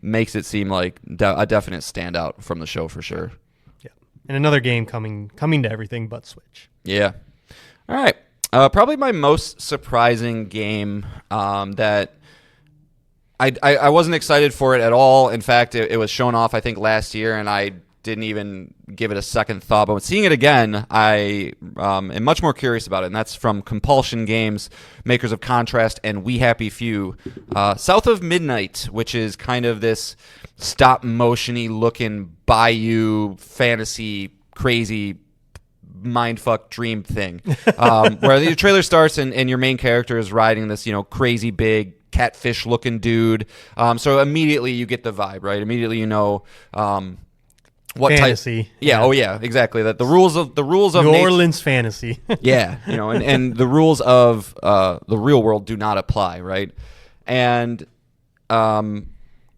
makes it seem like a definite standout from the show for sure. Yeah, and another game coming to everything but Switch. Yeah. All right. Probably my most surprising game that I wasn't excited for it at all. In fact, it was shown off, I think, last year, and I didn't even give it a second thought. But seeing it again, I am much more curious about it, and that's from Compulsion Games, makers of Contrast and We Happy Few. South of Midnight, which is kind of this stop-motion-y looking bayou fantasy crazy mindfuck dream thing, where the trailer starts and your main character is riding this, crazy big catfish looking dude. So immediately you get the vibe, right? Immediately what fantasy. Type? Yeah. Oh yeah, exactly. That the rules of New Orleans fantasy. Yeah, and the rules of the real world do not apply, right? And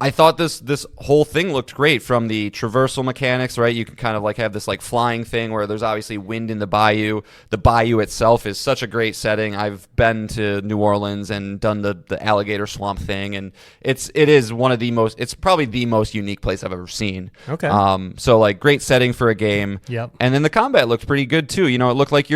I thought this whole thing looked great, from the traversal mechanics, right? You can kind of like have this like flying thing where there's obviously wind in the bayou. The bayou itself is such a great setting. I've been to New Orleans and done the alligator swamp thing, and it is one of the most, it's probably the most unique place I've ever seen. Okay. So like great setting for a game. Yep. And then the combat looked pretty good too. You know, it looked like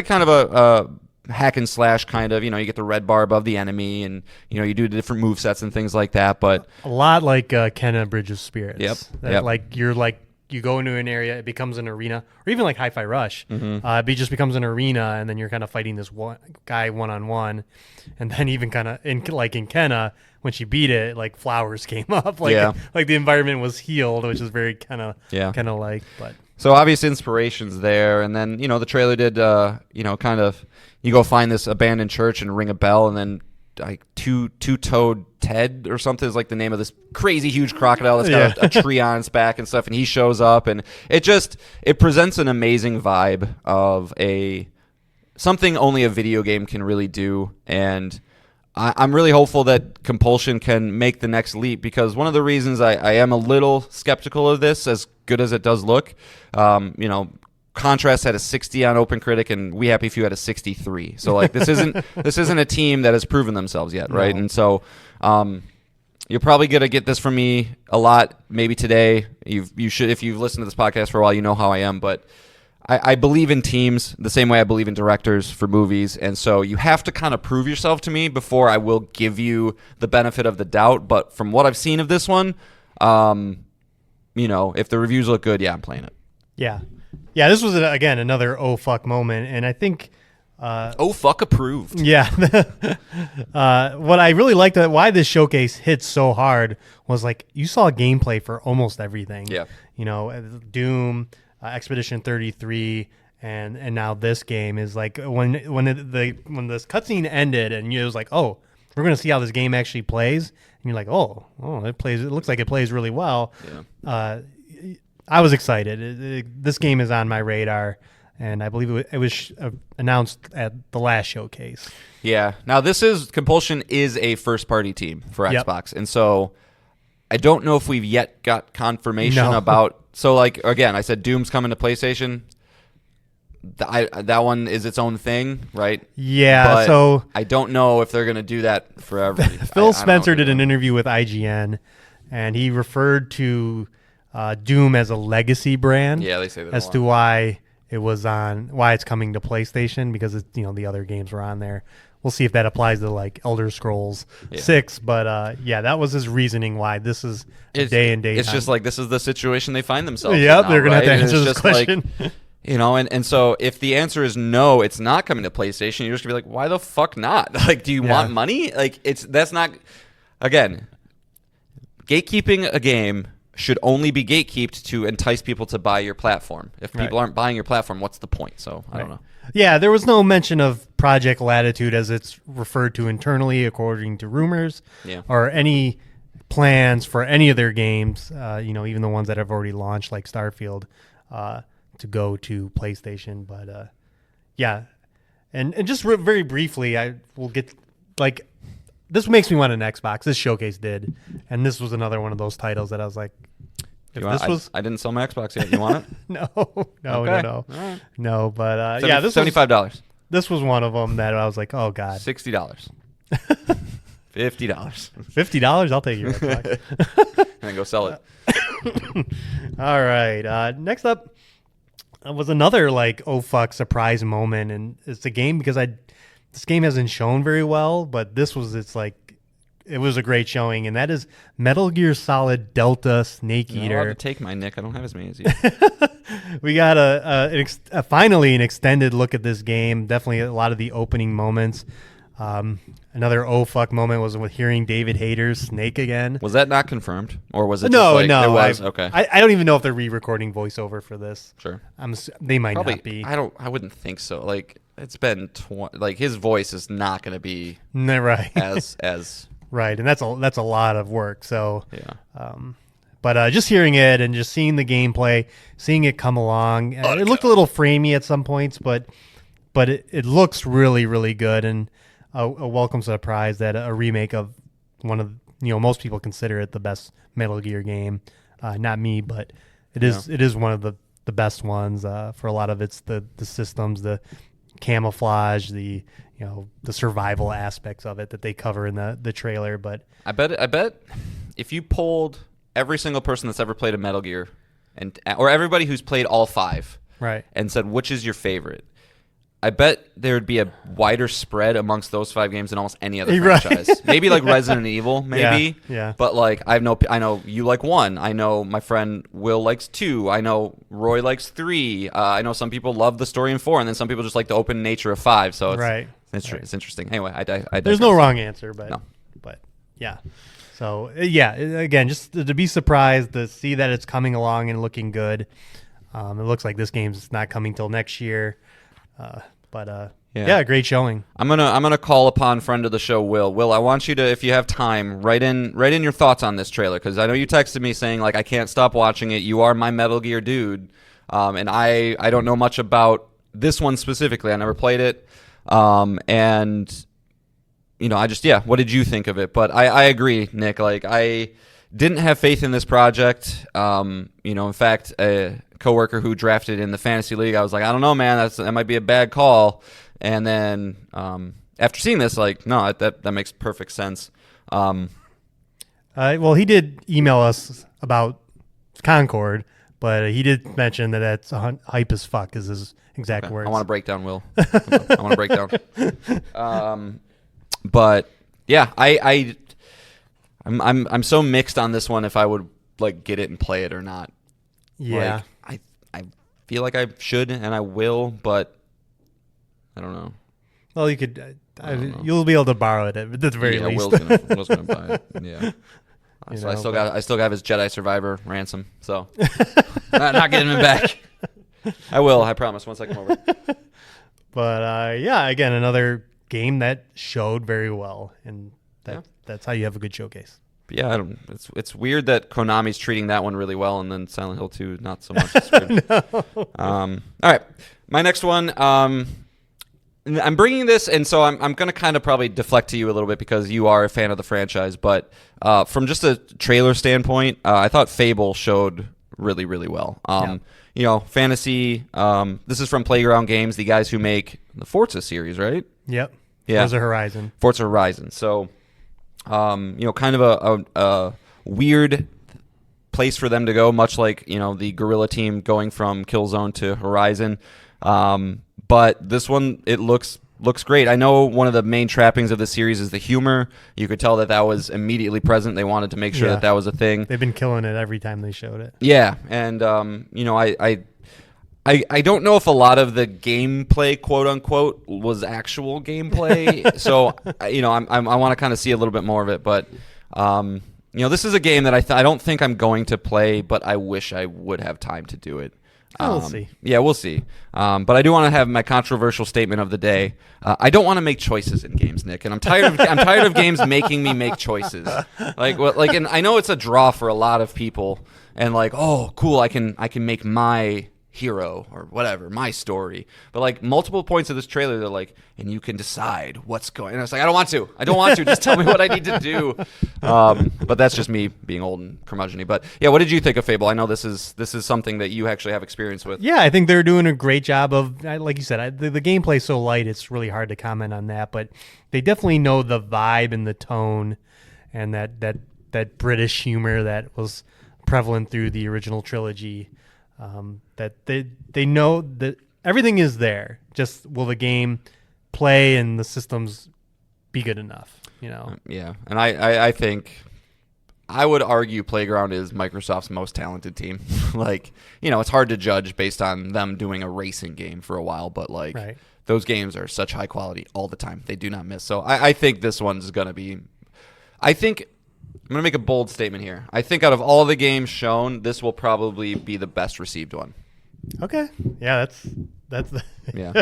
kind of a hack and slash kind of, you get the red bar above the enemy, and you do the different move sets and things like that. But a lot like Kenna Bridge of Spirits. Yep. That, like you go into an area, it becomes an arena, or even like Hi-Fi Rush. It just becomes an arena, and then you're kind of fighting this one guy one-on-one, and then even kind of in Kenna, when she beat it, like flowers came up, like the environment was healed, which is very kind of like. But so obvious inspirations there, and then the trailer did kind of, you go find this abandoned church and ring a bell, and then like two-toed Ted or something is like the name of this crazy huge crocodile that's got a tree on its back and stuff, and he shows up, and it presents an amazing vibe of something only a video game can really do. And I'm really hopeful that Compulsion can make the next leap, because one of the reasons I am a little skeptical of this, as good as it does look, Contrast had a 60 on OpenCritic, and We Happy Few had a 63. So like this isn't a team that has proven themselves yet, right? No. And so you're probably gonna get this from me a lot, maybe today. You should, if you've listened to this podcast for a while, you know how I am. But I believe in teams the same way I believe in directors for movies, and so you have to kind of prove yourself to me before I will give you the benefit of the doubt. But from what I've seen of this one, if the reviews look good, I'm playing it. Yeah, this was, again, another oh fuck moment, and I think... oh fuck approved. Yeah. What I really liked, why this showcase hit so hard, was like you saw gameplay for almost everything. Yeah. Doom, Expedition 33, and now this game is like when this cutscene ended and it was like, oh, we're gonna see how this game actually plays, and you're like, oh, it looks like it plays really well. Yeah. I was excited. This game is on my radar, and I believe it was announced at the last showcase. Yeah. Now, Compulsion is a first-party team for Xbox, and so I don't know if we've yet got confirmation about... So, like, again, I said Doom's coming to PlayStation. That one is its own thing, right? Yeah, but so... I don't know if they're going to do that forever. Phil Spencer did an interview with IGN, and he referred to... Doom as a legacy brand. Yeah, they say that as to why it's coming to PlayStation, because it's, the other games were on there. We'll see if that applies to like Elder Scrolls 6, but that was his reasoning why this is day and day. It's just like this is the situation they find themselves. Yeah, in they're now, gonna right? have to answer this question. Like, and so if the answer is no, it's not coming to PlayStation, you're just gonna be like, why the fuck not? Like, do you want money? Like, that's not. Again, gatekeeping a game should only be gatekept to entice people to buy your platform. If people aren't buying your platform, what's the point? So I don't know. Yeah, there was no mention of Project Latitude, as it's referred to internally, according to rumors, or any plans for any of their games, even the ones that have already launched, like Starfield, to go to PlayStation. But and just very briefly, I will get like, this makes me want an Xbox. This showcase did, and this was another one of those titles that I was like, I didn't sell my Xbox yet. You want it? No. Right. No. But this $75. This was one of them that I was like, oh god, $60, $50, $50. I'll take your Xbox and then go sell it. All right. Next up was another like oh fuck surprise moment, and it's a game because this game hasn't shown very well, but it was a great showing, and that is Metal Gear Solid Delta Snake Eater. You're allowed to take my Nick. I don't have as many as you. We got finally an extended look at this game. Definitely a lot of the opening moments. Another oh fuck moment was with hearing David Hayter's Snake again. Was that not confirmed, or was it? No. It was okay. I don't even know if they're re-recording voiceover for this. Sure. They might Probably not be. I wouldn't think so. Like, it's been like his voice is not going to be right as right, and that's a lot of work. So yeah. But just hearing it and just seeing the gameplay, seeing it come along, it looked a little framey at some points, but it looks really, really good, and a welcome surprise that a remake of one of most people consider it the best Metal Gear game. Not me, but it is one of the best ones. For a lot of it's the systems, the camouflage, the survival aspects of it that they cover in the trailer. But I bet if you polled every single person that's ever played a Metal Gear, or everybody who's played all 5, right, and said which is your favorite, I bet there would be a wider spread amongst those 5 games than almost any other franchise. Maybe like Resident Evil, maybe. Yeah. But like I know you like 1. I know my friend Will likes 2. I know Roy likes 3. I know some people love the story in 4, and then some people just like the open nature of 5. So it's interesting. Anyway, I there's no wrong answer, but no. But yeah. So yeah, again, just to be surprised to see that it's coming along and looking good. It looks like this game's not coming till next year. But great showing. I'm gonna call upon friend of the show, Will. Will, I want you to, if you have time, write in your thoughts on this trailer, because I know you texted me saying like I can't stop watching it. You are my Metal Gear dude, and I don't know much about this one specifically. I never played it, and what did you think of it? But I agree, Nick. Like I didn't have faith in this project. In fact, a coworker who drafted in the fantasy league, I was like, I don't know, man, that might be a bad call. And then after seeing this, like, no, that makes perfect sense. Well, he did email us about Concord, but he did mention that that's hype as fuck is his exact words. I want to break down, Will. I want to break down. But yeah, I'm so mixed on this one if I would like get it and play it or not. Yeah. Like, I feel like I should and I will, but I don't know. Well, you could. You'll be able to borrow it at the very least. Will's gonna buy it. Yeah. So I still got his Jedi Survivor ransom. So not getting him back. I will. I promise. Once I come over. But again, another game that showed very well, and that's how you have a good showcase. But yeah, it's weird that Konami's treating that one really well, and then Silent Hill 2 not so much. It's weird. No. All right, my next one. I'm bringing this, and so I'm going to kind of probably deflect to you a little bit because you are a fan of the franchise. But from just a trailer standpoint, I thought Fable showed really, really well. Fantasy. This is from Playground Games, the guys who make the Forza series, right? Yep. Yeah. Forza Horizon. So, kind of a weird place for them to go, much like, the Guerrilla team going from Killzone to Horizon. But this one, it looks great. I know one of the main trappings of the series is the humor. You could tell that was immediately present. They wanted to make sure that was a thing. They've been killing it every time they showed it. Yeah, and I don't know if a lot of the gameplay, quote unquote, was actual gameplay. So I want to kind of see a little bit more of it. But this is a game that I don't think I'm going to play, but I wish I would have time to do it. We'll see. Yeah, we'll see. But I do want to have my controversial statement of the day. I don't want to make choices in games, Nick, and I'm tired of games making me make choices. And I know it's a draw for a lot of people, and like, oh, cool, I can make my hero or whatever, my story. But like multiple points of this trailer, they're like, and you can decide what's going. And I was like, I don't want to. Just tell me what I need to do. But that's just me being old and curmudgeon-y. But yeah, what did you think of Fable? I know this is something that you actually have experience with. Yeah, I think they're doing a great job of, like you said, the gameplay's so light, it's really hard to comment on that. But they definitely know the vibe and the tone, and that British humor that was prevalent through the original trilogy. That they know that everything is there. Just will the game play and the systems be good enough? Yeah, and I think I would argue Playground is Microsoft's most talented team. It's hard to judge based on them doing a racing game for a while, but right. Those games are such high quality all the time. They do not miss. So I think this one's gonna be. I'm going to make a bold statement here. I think out of all the games shown, this will probably be the best received one. Okay. Yeah, that's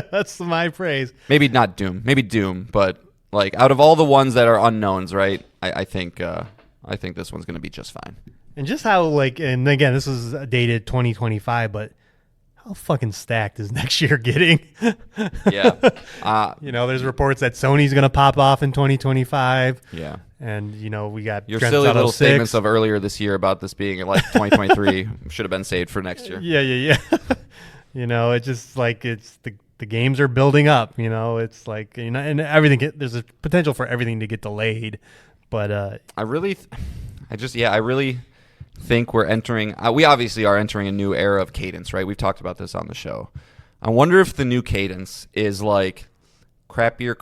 that's my praise. Maybe not Doom. Maybe Doom, but out of all the ones that are unknowns, right? I think this one's going to be just fine. And just how and again, this is dated 2025, but how fucking stacked is next year getting? Yeah. There's reports that Sony's going to pop off in 2025. Yeah. And, we got Your Grand silly Theft Auto little 6. statements of earlier this year about this being like 2023 should have been saved for next year. Yeah. It's just like it's the games are building up, it's like, and everything, there's a potential for everything to get delayed. But I really think we're entering, we obviously are entering a new era of cadence, right? We've talked about this on the show. I wonder if the new cadence is like crappier,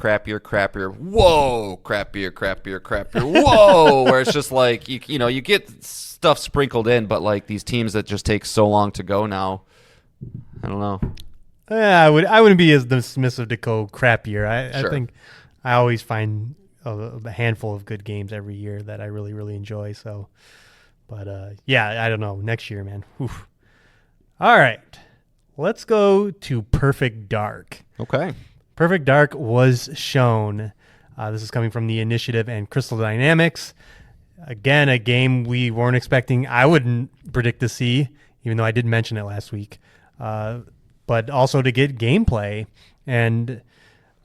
whoa, crappier, whoa, where it's just like, you get stuff sprinkled in, but like these teams that just take so long to go now, I don't know. Yeah, I wouldn't be as dismissive to go crappier. Sure. I think I always find a handful of good games every year that I really, really enjoy. So, but I don't know. Next year, man. Oof. All right, let's go to Perfect Dark. Okay. Perfect Dark was shown. This is coming from the Initiative and Crystal Dynamics. Again, a game we weren't expecting. I wouldn't predict to see, even though I did mention it last week. But also to get gameplay. And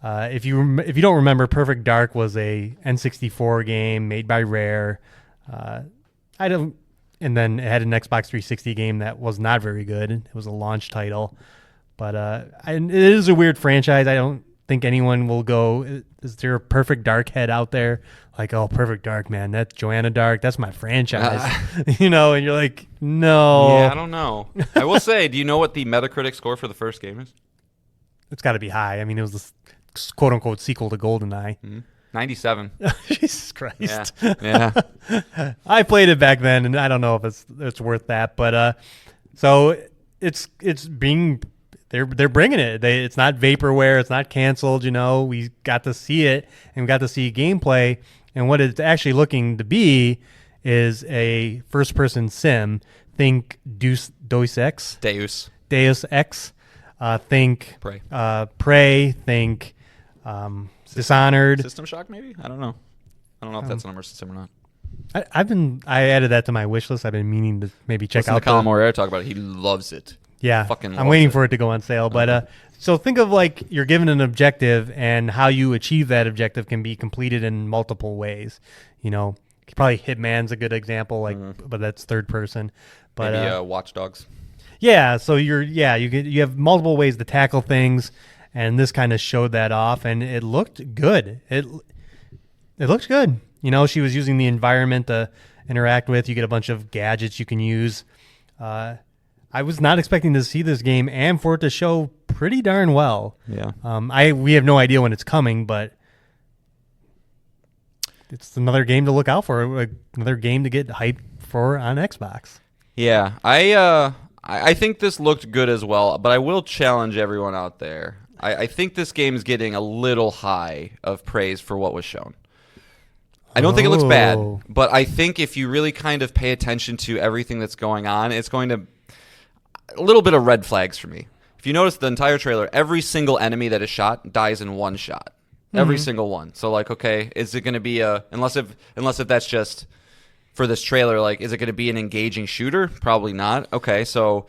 if you don't remember, Perfect Dark was a N64 game made by Rare. And then it had an Xbox 360 game that was not very good. It was a launch title. But it is a weird franchise. I don't think anyone will go, is there a Perfect Dark head out there? Like, oh, Perfect Dark, man, that's Joanna Dark. That's my franchise. And you're like, no. Yeah, I don't know. I will say, do you know what the Metacritic score for the first game is? It's got to be high. I mean, it was the quote-unquote sequel to GoldenEye. Mm-hmm. 97. Jesus Christ. Yeah. I played it back then, and I don't know if it's worth that. But so it's being... They're bringing it. It's not vaporware. It's not canceled. We got to see it and we got to see gameplay. And what it's actually looking to be is a first-person sim. Think Deus Ex. Deus Ex. Think Prey. Prey. Think Dishonored. System Shock, maybe? I don't know. I don't know if that's a number system or not. I added that to my wish list. I've been meaning to maybe check out. Colin Moreira talk about it. He loves it. Yeah, Fucking I'm waiting for it to go on sale. But so think of like you're given an objective, and how you achieve that objective can be completed in multiple ways. Probably Hitman's a good example, but that's third person. But maybe Watch Dogs. Yeah, so you have multiple ways to tackle things, and this kind of showed that off, and it looked good. It looked good. She was using the environment to interact with. You get a bunch of gadgets you can use. I was not expecting to see this game and for it to show pretty darn well. Yeah. We have no idea when it's coming, but it's another game to look out for, another game to get hyped for on Xbox. Yeah, I think this looked good as well, but I will challenge everyone out there. I think this game is getting a little high of praise for what was shown. I don't think it looks bad, but I think if you really kind of pay attention to everything that's going on, it's going to... A little bit of red flags for me. If you notice the entire trailer, every single enemy that is shot dies in one shot. Every single one. So like, okay, is it going to be unless if that's just for this trailer, like, is it going to be an engaging shooter? Probably not. Okay, so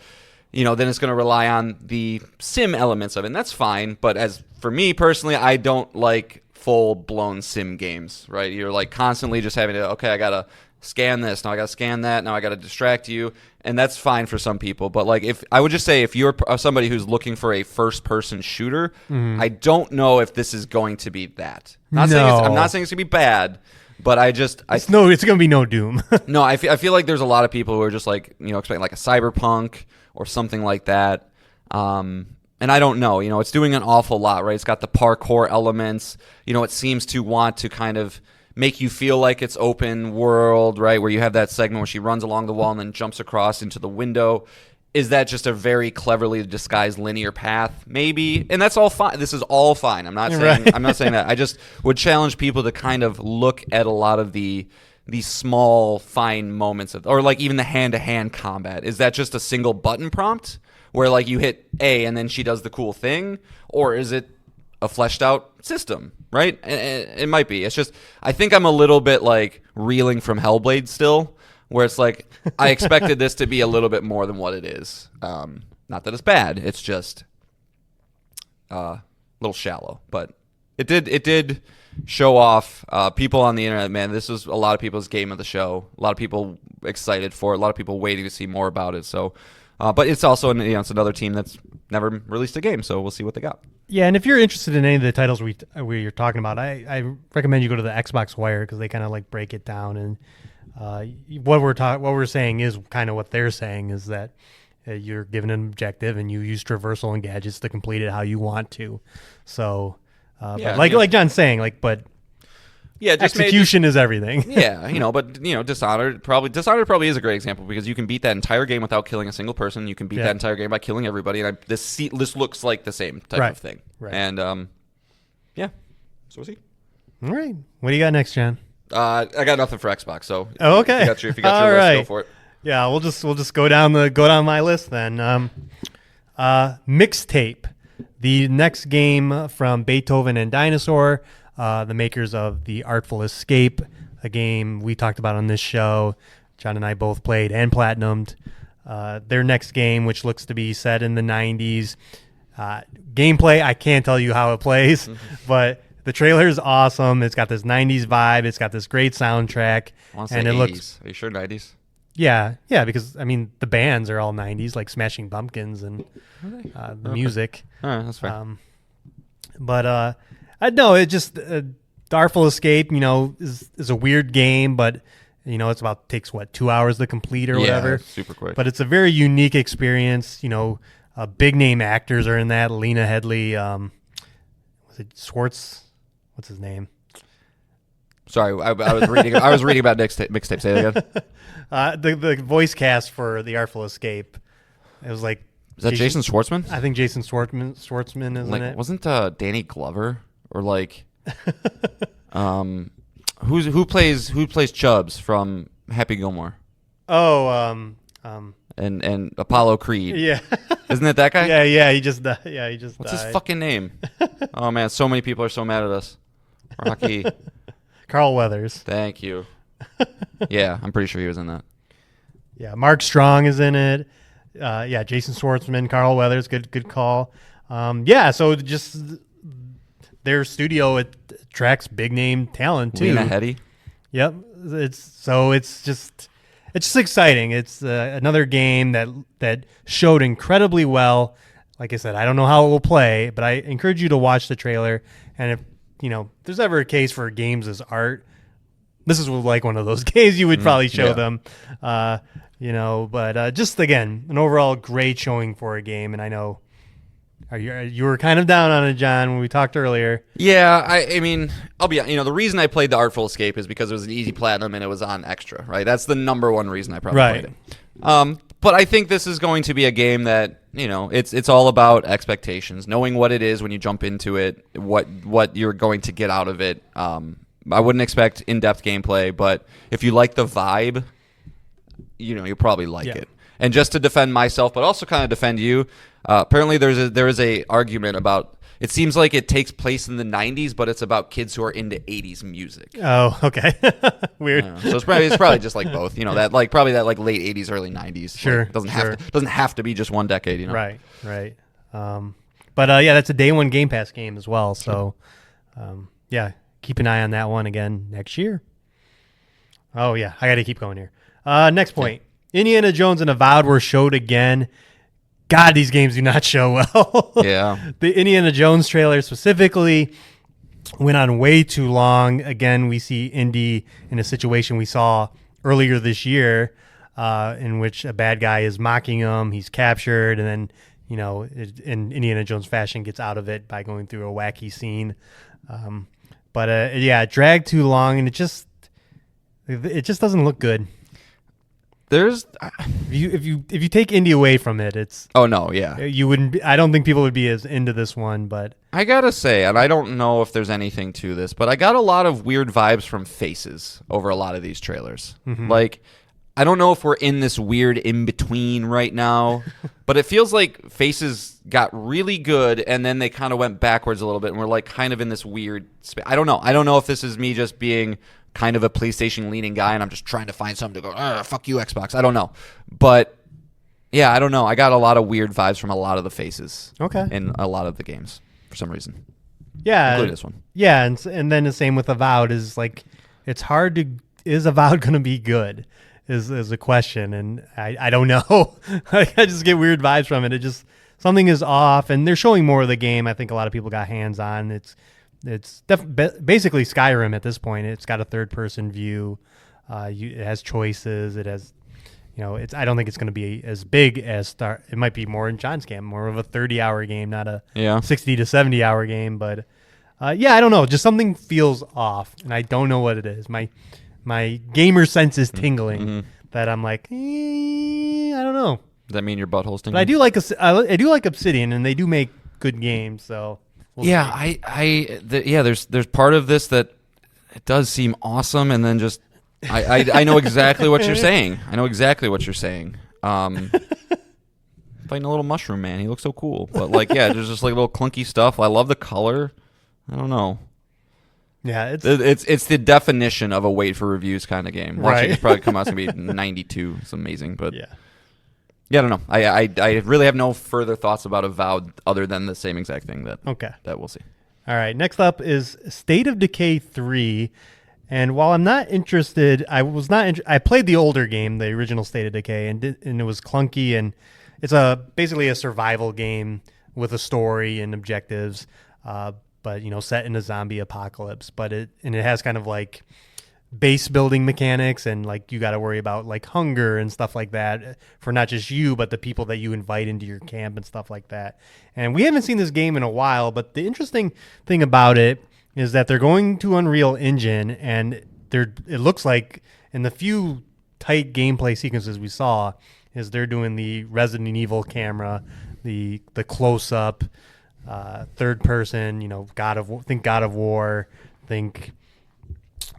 then it's going to rely on the sim elements of it, and that's fine. But as for me personally, I don't like full-blown sim games, right? You're like constantly just having to, okay, I got to scan this, now I got to scan that, now I got to distract you, and that's fine for some people. But like, if I would just say, if you're somebody who's looking for a first-person shooter, I don't know if this is going to be that. I'm not saying it's going to be bad, but it's going to be no Doom. No, I feel like there's a lot of people who are just like, expecting like a Cyberpunk or something like that. And I don't know, it's doing an awful lot, right? It's got the parkour elements. It seems to want to kind of make you feel like it's open world, right? Where you have that segment where she runs along the wall and then jumps across into the window. Is that just a very cleverly disguised linear path? Maybe. And that's all fine. This is all fine. I'm not saying that. I just would challenge people to kind of look at a lot of these small, fine moments or like even the hand-to-hand combat. Is that just a single button prompt where like you hit A and then she does the cool thing? Or is it a fleshed out system, right? It might be. It's just, I think I'm a little bit like reeling from Hellblade still, where it's like, I expected this to be a little bit more than what it is. Not that it's bad. It's just a little shallow. But it did show off people on the internet. Man, this was a lot of people's game of the show. A lot of people excited for it. A lot of people waiting to see more about it. So, but it's also it's another team that's never released a game. So we'll see what they got. Yeah, and if you're interested in any of the titles we're talking about, I recommend you go to the Xbox Wire because they kind of like break it down. And what we're saying is kind of what they're saying is that you're given an objective and you use traversal and gadgets to complete it how you want to. So, like John's saying, but execution is everything. Yeah, but Dishonored probably is a great example because you can beat that entire game without killing a single person. You can beat that entire game by killing everybody, and this looks like the same type of thing. Right. And so we'll see. All right, what do you got next, John? I got nothing for Xbox. So okay, if you got your list, go for it. Yeah, we'll just go down my list then. Mixtape, the next game from Beethoven and Dinosaur. The makers of The Artful Escape, a game we talked about on this show. John and I both played and platinumed. Their next game, which looks to be set in the 90s. Gameplay, I can't tell you how it plays, but the trailer is awesome. It's got this 90s vibe. It's got this great soundtrack. I want to say 80s. Are you sure 90s? Yeah, because, the bands are all 90s, like Smashing Pumpkins and the music. All right, that's fair. But no, it just The Artful Escape, is a weird game, but it's takes 2 hours to complete or whatever. Super quick. But it's a very unique experience. Big name actors are in that. Lena Headey, was it Schwartz? What's his name? Sorry, I was reading. I was reading about mixtape. Say it again. The voice cast for The Artful Escape. It was like. Is that Jason Schwartzman? I think Jason Schwartzman is in it. Wasn't Danny Glover? Or who plays Chubbs from Happy Gilmore? Oh, and Apollo Creed. Yeah, isn't it that guy? Yeah. He just What's died. his fucking name? Oh man, so many people are so mad at us. Rocky. Carl Weathers. Thank you. Yeah, I'm pretty sure he was in that. Yeah, Mark Strong is in it. Jason Schwartzman, Carl Weathers. Good call. So just. Their studio attracts big name talent too. Lena Headey. Yep. It's just exciting. It's another game that showed incredibly well. Like I said, I don't know how it will play, but I encourage you to watch the trailer. And if there's ever a case for games as art, this is like one of those games you would probably show them. But just again, an overall great showing for a game. And I know. You were kind of down on it, John, when we talked earlier. Yeah, I mean, I'll be the reason I played The Artful Escape is because it was an easy platinum and it was on extra, right? That's the number one reason I probably played it. But I think this is going to be a game that, it's all about expectations, knowing what it is when you jump into it, what you're going to get out of it. I wouldn't expect in-depth gameplay, but if you like the vibe, you'll probably like it. And just to defend myself, but also kind of defend you, apparently there is a argument about. It seems like it takes place in the 90s, but it's about kids who are into 80s music. Oh, okay, weird. So it's probably just like both. That probably that late 80s, early 90s. Sure, doesn't have to be just one decade. Right. But that's a day one Game Pass game as well. So keep an eye on that one again next year. Oh yeah, I got to keep going here. Next point. Indiana Jones and Avowed were showed again. God, these games do not show well. Yeah. The Indiana Jones trailer specifically went on way too long. Again, we see Indy in a situation we saw earlier this year in which a bad guy is mocking him. He's captured, and then, in Indiana Jones fashion, gets out of it by going through a wacky scene. It dragged too long, and it just doesn't look good. There's if you take Indy away from it, it's you wouldn't be, I don't think people would be as into this one, but I gotta say, and I don't know if there's anything to this, but I got a lot of weird vibes from Faces over a lot of these trailers. Mm-hmm. I don't know if we're in this weird in between right now, but it feels like Faces got really good and then they kind of went backwards a little bit, and we're kind of in this weird space. I don't know if this is me just being kind of a PlayStation leaning guy and I'm just trying to find something to go, fuck you, Xbox. I don't know. But Yeah, I don't know. I got a lot of weird vibes from a lot of the faces. Okay. In a lot of the games for some reason. Yeah. Including this one. Yeah, and then the same with Avowed is like, it's hard to, is Avowed going to be good is a question, and I don't know. I just get weird vibes from it. It just, something is off, and they're showing more of the game. I think a lot of people got hands on. It's basically Skyrim at this point. It's got a third-person view. It has choices. It has, I don't think it's going to be as big as Star. It might be more in John's camp, more of a 30-hour game, not a 60 to 70-hour game. But I don't know. Just something feels off, and I don't know what it is. My gamer sense is tingling that I'm like, I don't know. Does that mean your butthole's tingling? But I do like Obsidian, and they do make good games. So we'll see. There's part of this that it does seem awesome, and then just I know exactly what you're saying. Fighting a little mushroom man, he looks so cool. But there's just like little clunky stuff. I love the color. I don't know. Yeah, it's the definition of a wait for reviews kind of game. Watching Right. it probably come out to be 92. It's amazing, but yeah. I don't know. I really have no further thoughts about Avowed other than the same exact thing that we'll see. All right. Next up is State of Decay 3. And while I'm not interested, I played the older game, the original State of Decay, and it was clunky, and it's basically a survival game with a story and objectives, but set in a zombie apocalypse. But it has kind of like base building mechanics, and like you got to worry about like hunger and stuff like that for not just you, but the people that you invite into your camp and stuff like that. And we haven't seen this game in a while, but the interesting thing about it is that they're going to Unreal Engine, and it looks like in the few tight gameplay sequences we saw is they're doing the Resident Evil camera, the close up, third person, God of War, think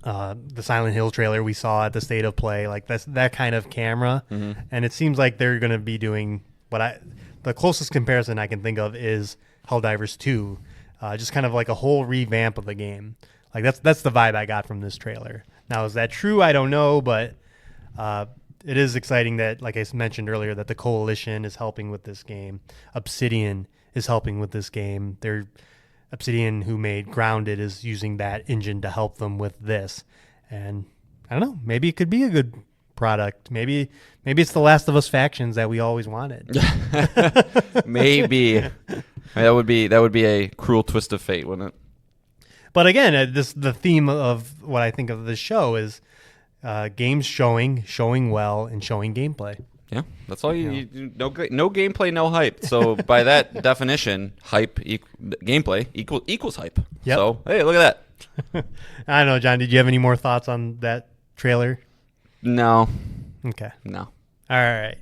the Silent Hill trailer we saw at the State of Play, like that's that kind of camera. And it seems like they're going to be doing the closest comparison I can think of is Helldivers 2. Just kind of like a whole revamp of the game. Like that's the vibe I got from this trailer. Now, is that true? I don't know, but it is exciting that, like I mentioned earlier, that the Coalition is helping with this game. Obsidian is helping with this game. Obsidian, who made Grounded, is using that engine to help them with this. And I don't know, maybe it could be a good product. Maybe it's the Last of Us factions that we always wanted. Maybe. That would be a cruel twist of fate, wouldn't it? But again, the theme of what I think of this show is games showing well, and showing gameplay. Yeah, that's all you no gameplay, no hype. So by that definition, gameplay equals hype. Yep. So hey, look at that. I don't know, John. Did you have any more thoughts on that trailer? No. Okay. No. All right.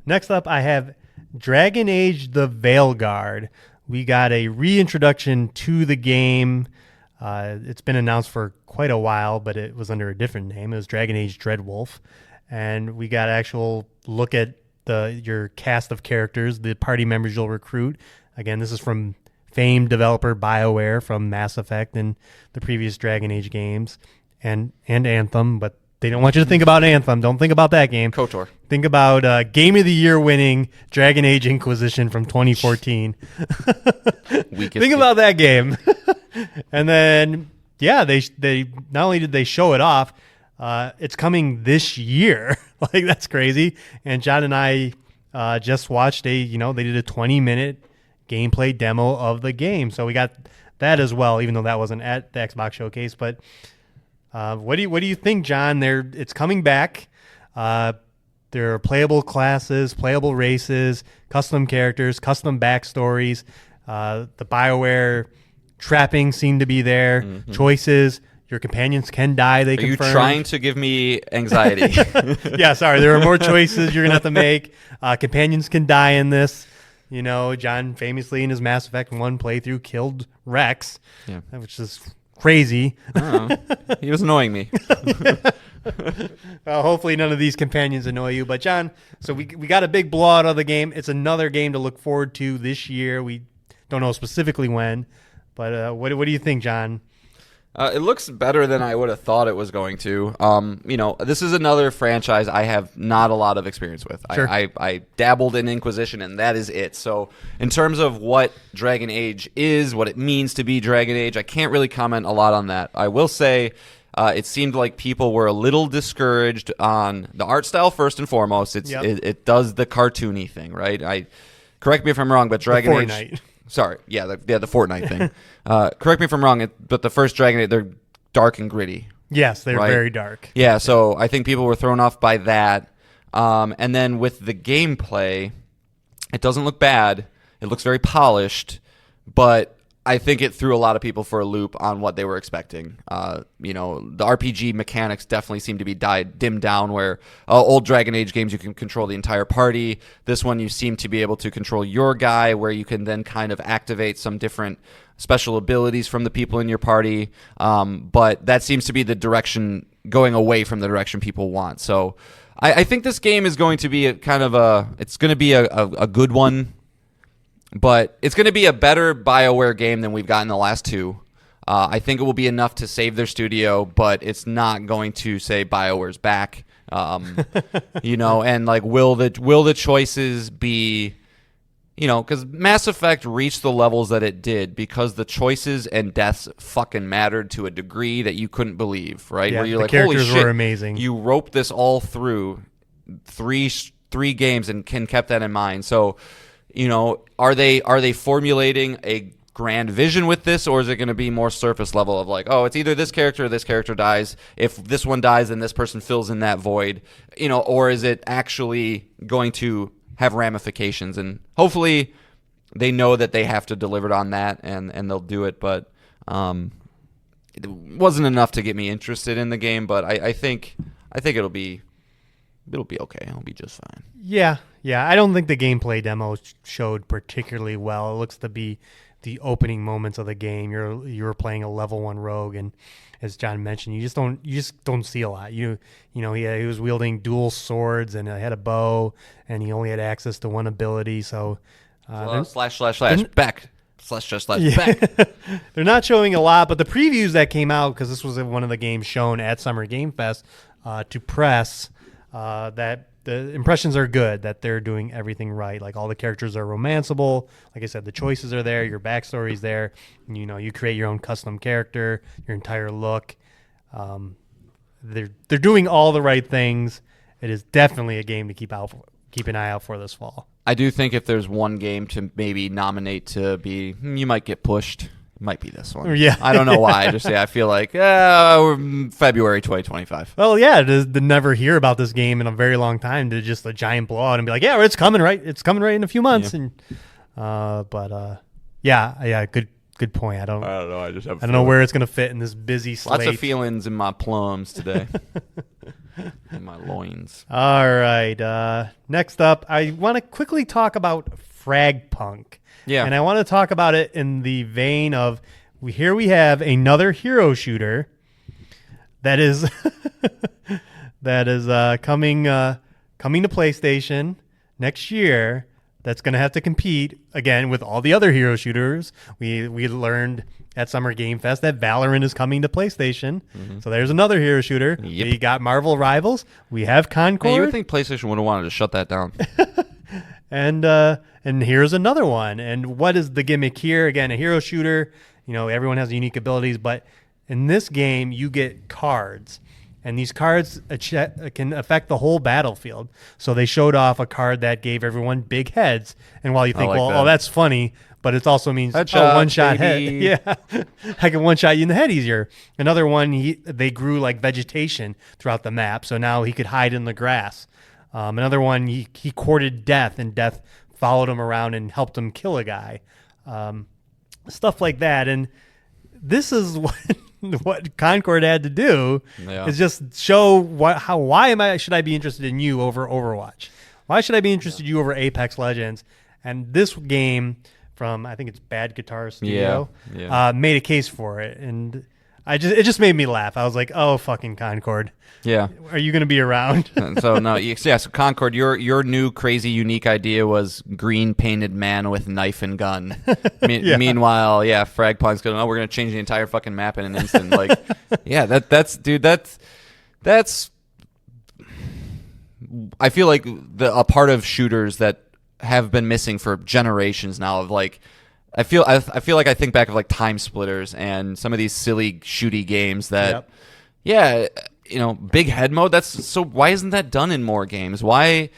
Next up, I have Dragon Age: The Veilguard. We got a reintroduction to the game. It's been announced for quite a while, but it was under a different name. It was Dragon Age Dreadwolf. And we got actual look at your cast of characters, the party members you'll recruit. Again, this is from famed developer BioWare from Mass Effect and the previous Dragon Age games, and Anthem, but they don't want you to think about Anthem. Don't think about that game. KOTOR. Think about Game of the Year winning Dragon Age Inquisition from 2014. Think about that game. And then, they not only did they show it off, it's coming this year. Like, that's crazy. And John and I just watched they did a 20-minute gameplay demo of the game. So we got that as well, even though that wasn't at the Xbox showcase. But what do you think, John? It's coming back. There are playable classes, playable races, custom characters, custom backstories. The BioWare trappings seem to be there. Mm-hmm. Choices. Your companions can die. Are you trying to give me anxiety? Yeah, sorry. There are more choices you're going to have to make. Companions can die in this. John famously in his Mass Effect 1 playthrough killed Rex, which is crazy. He was annoying me. Hopefully none of these companions annoy you. But, John, so we got a big blowout of the game. It's another game to look forward to this year. We don't know specifically when. But what do you think, John? It looks better than I would have thought it was going to. This is another franchise I have not a lot of experience with. Sure. I dabbled in Inquisition, and that is it. So in terms of what Dragon Age is, what it means to be Dragon Age, I can't really comment a lot on that. I will say it seemed like people were a little discouraged on the art style first and foremost. It does the cartoony thing, right? Correct me if I'm wrong, but Dragon Age... Sorry, the Fortnite thing. Correct me if I'm wrong, but the first Dragon Age, they're dark and gritty. Yes, they're right? very dark. Yeah, so I think people were thrown off by that. And then with the gameplay, it doesn't look bad. It looks very polished, but I think it threw a lot of people for a loop on what they were expecting. The RPG mechanics definitely seem to be dimmed down, where old Dragon Age games you can control the entire party. This one you seem to be able to control your guy, where you can then kind of activate some different special abilities from the people in your party. But that seems to be the direction, going away from the direction people want. So I think this game is going to be a good one. But it's going to be a better BioWare game than we've gotten the last two. I think it will be enough to save their studio, but it's not going to say BioWare's back. And like, will the choices be, because Mass Effect reached the levels that it did because the choices and deaths fucking mattered to a degree that you couldn't believe, right? Yeah, where you're the like, holy characters shit, were amazing. You roped this all through three games and kept that in mind. So. Are they formulating a grand vision with this, or is it going to be more surface level of like, oh, it's either this character or this character dies. If this one dies, then this person fills in that void, or is it actually going to have ramifications? And hopefully they know that they have to deliver on that, and they'll do it. But it wasn't enough to get me interested in the game. But I think it'll be okay. It'll be just fine. Yeah. I don't think the gameplay demo showed particularly well. It looks to be the opening moments of the game. You're playing a level 1 rogue, and as John mentioned, you just don't see a lot. He was wielding dual swords and had a bow, and he only had access to one ability. So slash back. Back. They're not showing a lot, but the previews that came out, because this was one of the games shown at Summer Game Fest to press, that the impressions are good, that they're doing everything right. Like, all the characters are romanceable. Like I said, the choices are there, your backstory's there. You create your own custom character, your entire look. They're doing all the right things. It is definitely a game to keep an eye out for this fall. I do think if there's one game to maybe nominate to be, you might get pushed, it might be this one. Yeah. I don't know why. I feel like February 2025. Well, yeah, to never hear about this game in a very long time, to just a giant blowout and be like, yeah, it's coming right. It's coming right in a few months. Yeah. And good point. I don't know. I just have. I don't know where it's gonna fit in this busy slate. Lots of feelings in my plums today. In my loins. All right. Next up, I want to quickly talk about Fragpunk. Yeah. And I want to talk about it in the vein of, here we have another hero shooter that is coming to PlayStation next year. That's going to have to compete again with all the other hero shooters. We learned at Summer Game Fest that Valorant is coming to PlayStation. Mm-hmm. So there's another hero shooter. Yep. We got Marvel Rivals. We have Concord. Hey, you would think PlayStation would have wanted to shut that down. And here's another one. And what is the gimmick here? Again, a hero shooter. Everyone has unique abilities, but in this game you get cards. And these cards can affect the whole battlefield. So they showed off a card that gave everyone big heads. And while you think, that's funny, but it also means one-shot head. Yeah, I can one-shot you in the head easier. Another one, they grew like vegetation throughout the map, so now he could hide in the grass. Another one, he courted death, and death followed him around and helped him kill a guy. Stuff like that. And this is what Concord had to do, is just show why should I be interested in you over Overwatch? Why should I be interested in you over Apex Legends? And this game from, I think it's Bad Guitar Studio, made a case for it. And it just made me laugh. I was like, oh, fucking Concord. Yeah. Are you going to be around? So no, so Concord, your new crazy unique idea was green painted man with knife and gun. Yeah. Meanwhile, Fragpunk's going, we're going to change the entire fucking map in an instant. Like, yeah, that's I feel like a part of shooters that have been missing for generations now of like, I feel like I think back of like Time Splitters and some of these silly shooty games that, big head mode. Why isn't that done in more games? Why,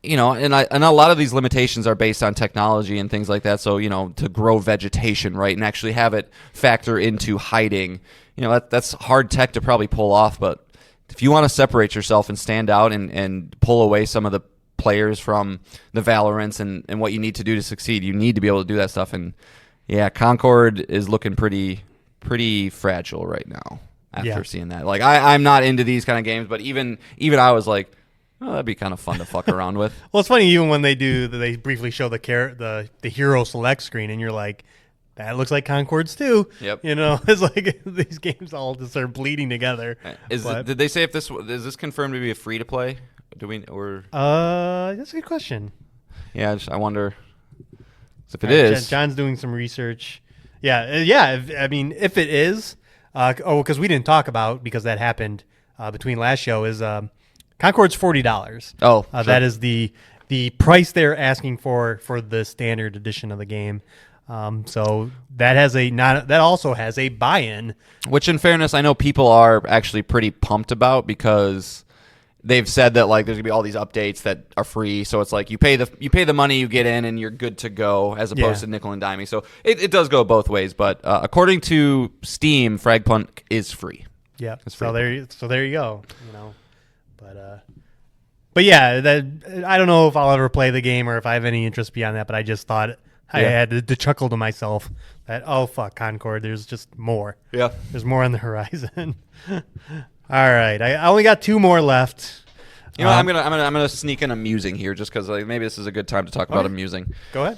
and a lot of these limitations are based on technology and things like that. So, to grow vegetation, right, and actually have it factor into hiding, that's hard tech to probably pull off. But if you want to separate yourself and stand out and pull away some of the players from the Valorants and what you need to do to succeed, you need to be able to do that stuff. And Concord is looking pretty fragile right now after seeing that. Like I'm not into these kind of games, but even I was like, oh, that'd be kind of fun to fuck around with. Well, it's funny even when they briefly show the hero select screen, and you're like, that looks like Concord's too. Yep. It's like these games all just are bleeding together. Did they say is this confirmed to be a free to play? That's a good question. Yeah, I wonder if it is. is. John's doing some research. If it is, because we didn't talk about, because that happened between last show, is Concord's $40. Oh, sure. That is the price they're asking for the standard edition of the game. So that also has a buy-in, which in fairness, I know people are actually pretty pumped about, because they've said that like there's gonna be all these updates that are free. So it's like you pay the money, you get in, and you're good to go, as opposed to nickel and diming. So it does go both ways. But according to Steam, Fragpunk is free. Yeah. So there you go. But yeah, I don't know if I'll ever play the game or if I have any interest beyond that. But I just thought I had to chuckle to myself that, oh fuck, Concord, there's just more. Yeah. There's more on the horizon. All right, I only got 2 more left. I'm gonna sneak in a musing here, just because maybe this is a good time to talk about a musing. Go ahead.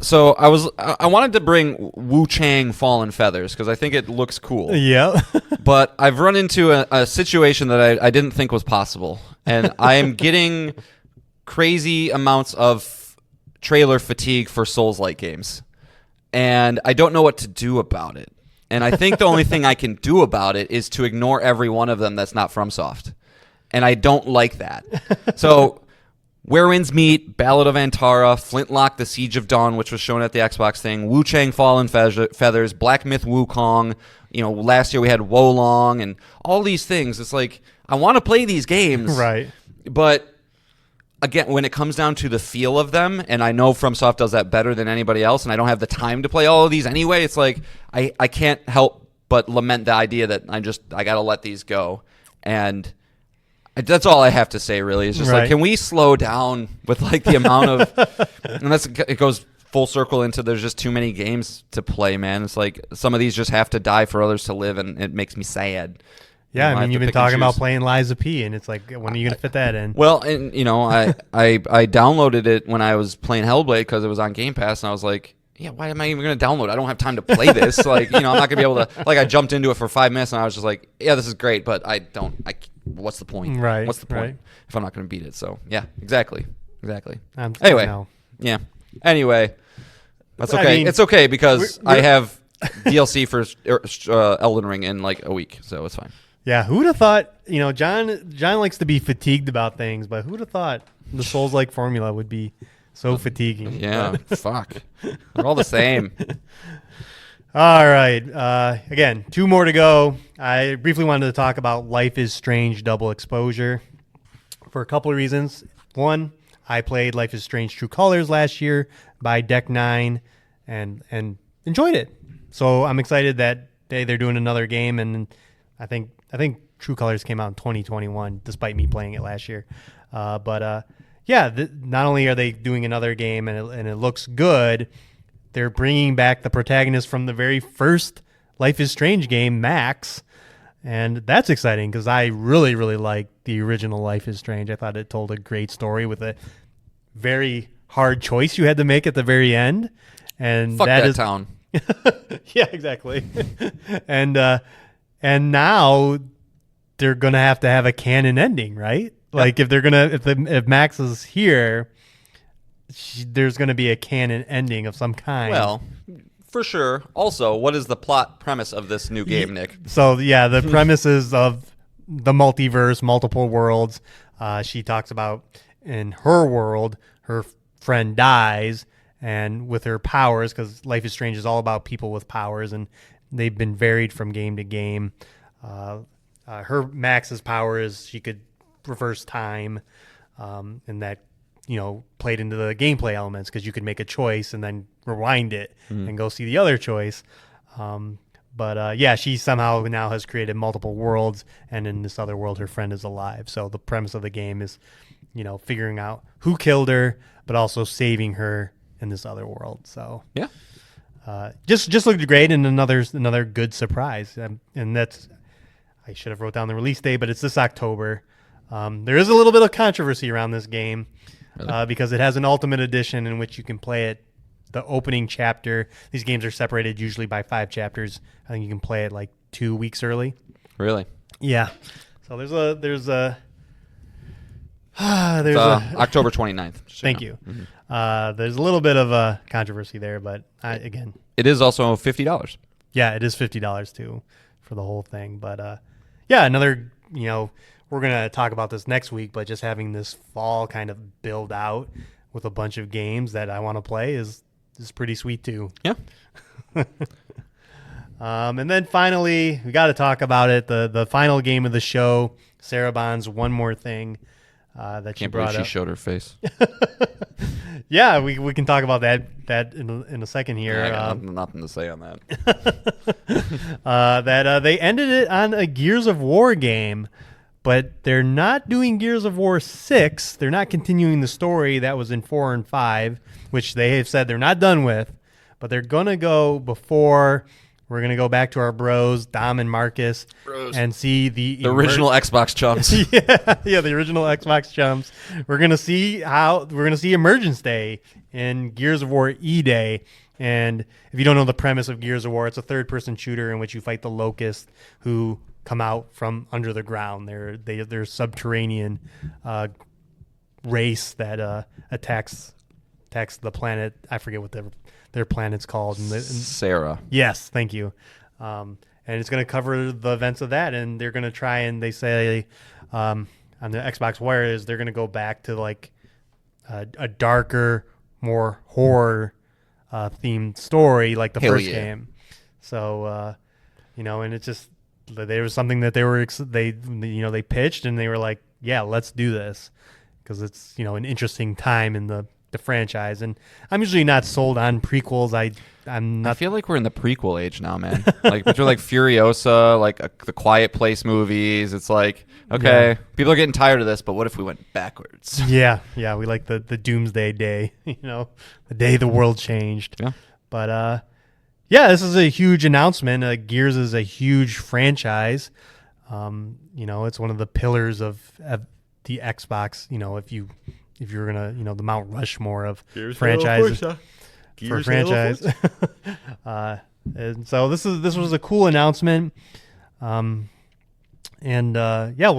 So I wanted to bring Wu Chang Fallen Feathers because I think it looks cool. Yeah. But I've run into a situation that I didn't think was possible, and I am getting crazy amounts of trailer fatigue for Souls-like games, and I don't know what to do about it. And I think the only thing I can do about it is to ignore every one of them that's not FromSoft. And I don't like that. So, Where Winds Meet, Ballad of Antara, Flintlock, The Siege of Dawn, which was shown at the Xbox thing, Wu Chang Fallen Feathers, Black Myth Wukong, last year we had Wolong, and all these things. It's like, I want to play these games. Right. But again, when it comes down to the feel of them, and I know FromSoft does that better than anybody else, and I don't have the time to play all of these anyway, it's like I can't help but lament the idea that I got to let these go. And that's all I have to say, really. It's just like, can we slow down with like the amount of, and it goes full circle into there's just too many games to play, man. It's like some of these just have to die for others to live, and it makes me sad. Yeah, I mean, you've been talking about playing Liza P, and it's like, when are you going to fit that in? Well, and I downloaded it when I was playing Hellblade because it was on Game Pass, and I was like, yeah, why am I even going to download it? I don't have time to play this. Like, I'm not going to be able to, like, I jumped into it for 5 minutes, and I was just like, yeah, this is great, but what's the point? Right. What's the point if I'm not going to beat it? So, yeah, exactly. Anyway. Yeah. Anyway, that's okay. I mean, it's okay because I have DLC for Elden Ring in like a week, so it's fine. Yeah, who would have thought, John likes to be fatigued about things, but who would have thought the Souls-like formula would be so fatiguing? Yeah, fuck. They're all the same. All right. Again, 2 more to go. I briefly wanted to talk about Life is Strange Double Exposure for a couple of reasons. One, I played Life is Strange True Colors last year by Deck 9 and enjoyed it. So I'm excited that they're doing another game, and I think True Colors came out in 2021, despite me playing it last year. Not only are they doing another game and it looks good, they're bringing back the protagonist from the very first Life is Strange game, Max, and that's exciting because I really, really liked the original Life is Strange. I thought it told a great story with a very hard choice you had to make at the very end, and Fuck that town. Yeah, exactly. And now they're gonna have to have a canon ending, right? Like if Max is here, there's gonna be a canon ending of some kind. Well, for sure. Also, what is the plot premise of this new game, Nick? So yeah, the premises of the multiverse, multiple worlds. She talks about in her world, her friend dies, and with her powers, because Life is Strange is all about people with powers, and they've been varied from game to game. Her Max's power is she could reverse time, and that played into the gameplay elements because you could make a choice and then rewind it and go see the other choice. But she somehow now has created multiple worlds, and in this other world, her friend is alive. So the premise of the game is, figuring out who killed her, but also saving her in this other world. So yeah, just looked great, and another good surprise. And that's, I should have wrote down the release date, but it's this October. There is a little bit of controversy around this game. Really? Because it has an Ultimate Edition in which you can play it, the opening chapter. These games are separated usually by 5 chapters. I think you can play it like 2 weeks early. Really? Yeah. So there's October 29th. Thank you. Mm-hmm. There's a little bit of a controversy there, but again, it is also $50. Yeah, it is $50 too for the whole thing. But another, we're going to talk about this next week, but just having this fall kind of build out with a bunch of games that I want to play is pretty sweet too. Yeah. And then finally, we got to talk about it. The final game of the show, Sarah Bond's One More Thing, that she brought up. She showed her face. Yeah, we can talk about that in a second here. I got nothing to say on that. That they ended it on a Gears of War game, but they're not doing Gears of War 6. They're not continuing the story that was in 4 and 5, which they have said they're not done with, but they're going to go before. We're going to go back to our bros, Dom and Marcus, and see the original Xbox chumps. yeah, the original Xbox chumps. We're going to see Emergence Day in Gears of War E-Day. And if you don't know the premise of Gears of War, it's a third-person shooter in which you fight the Locusts, who come out from under the ground. They're subterranean race that attacks the planet. I forget what their planet's called. Sarah. Yes, thank you. And it's going to cover the events of that, and they're going to try, and they say on the Xbox Wires, they're going to go back to like a darker, more horror themed story like the first game. So and it's just, there was something that they pitched, and they were like, yeah, let's do this, because it's an interesting time in the franchise. And I'm usually not sold on prequels. I'm not. I feel like we're in the prequel age now, man. Like between like Furiosa, like the Quiet Place movies. It's like, okay, people are getting tired of this, but what if we went backwards? Yeah, we like the Doomsday Day, the day the world changed. Yeah. But this is a huge announcement. Gears is a huge franchise. It's one of the pillars of the Xbox. If you're gonna, the Mount Rushmore of franchises for franchise. And so this was a cool announcement. We'll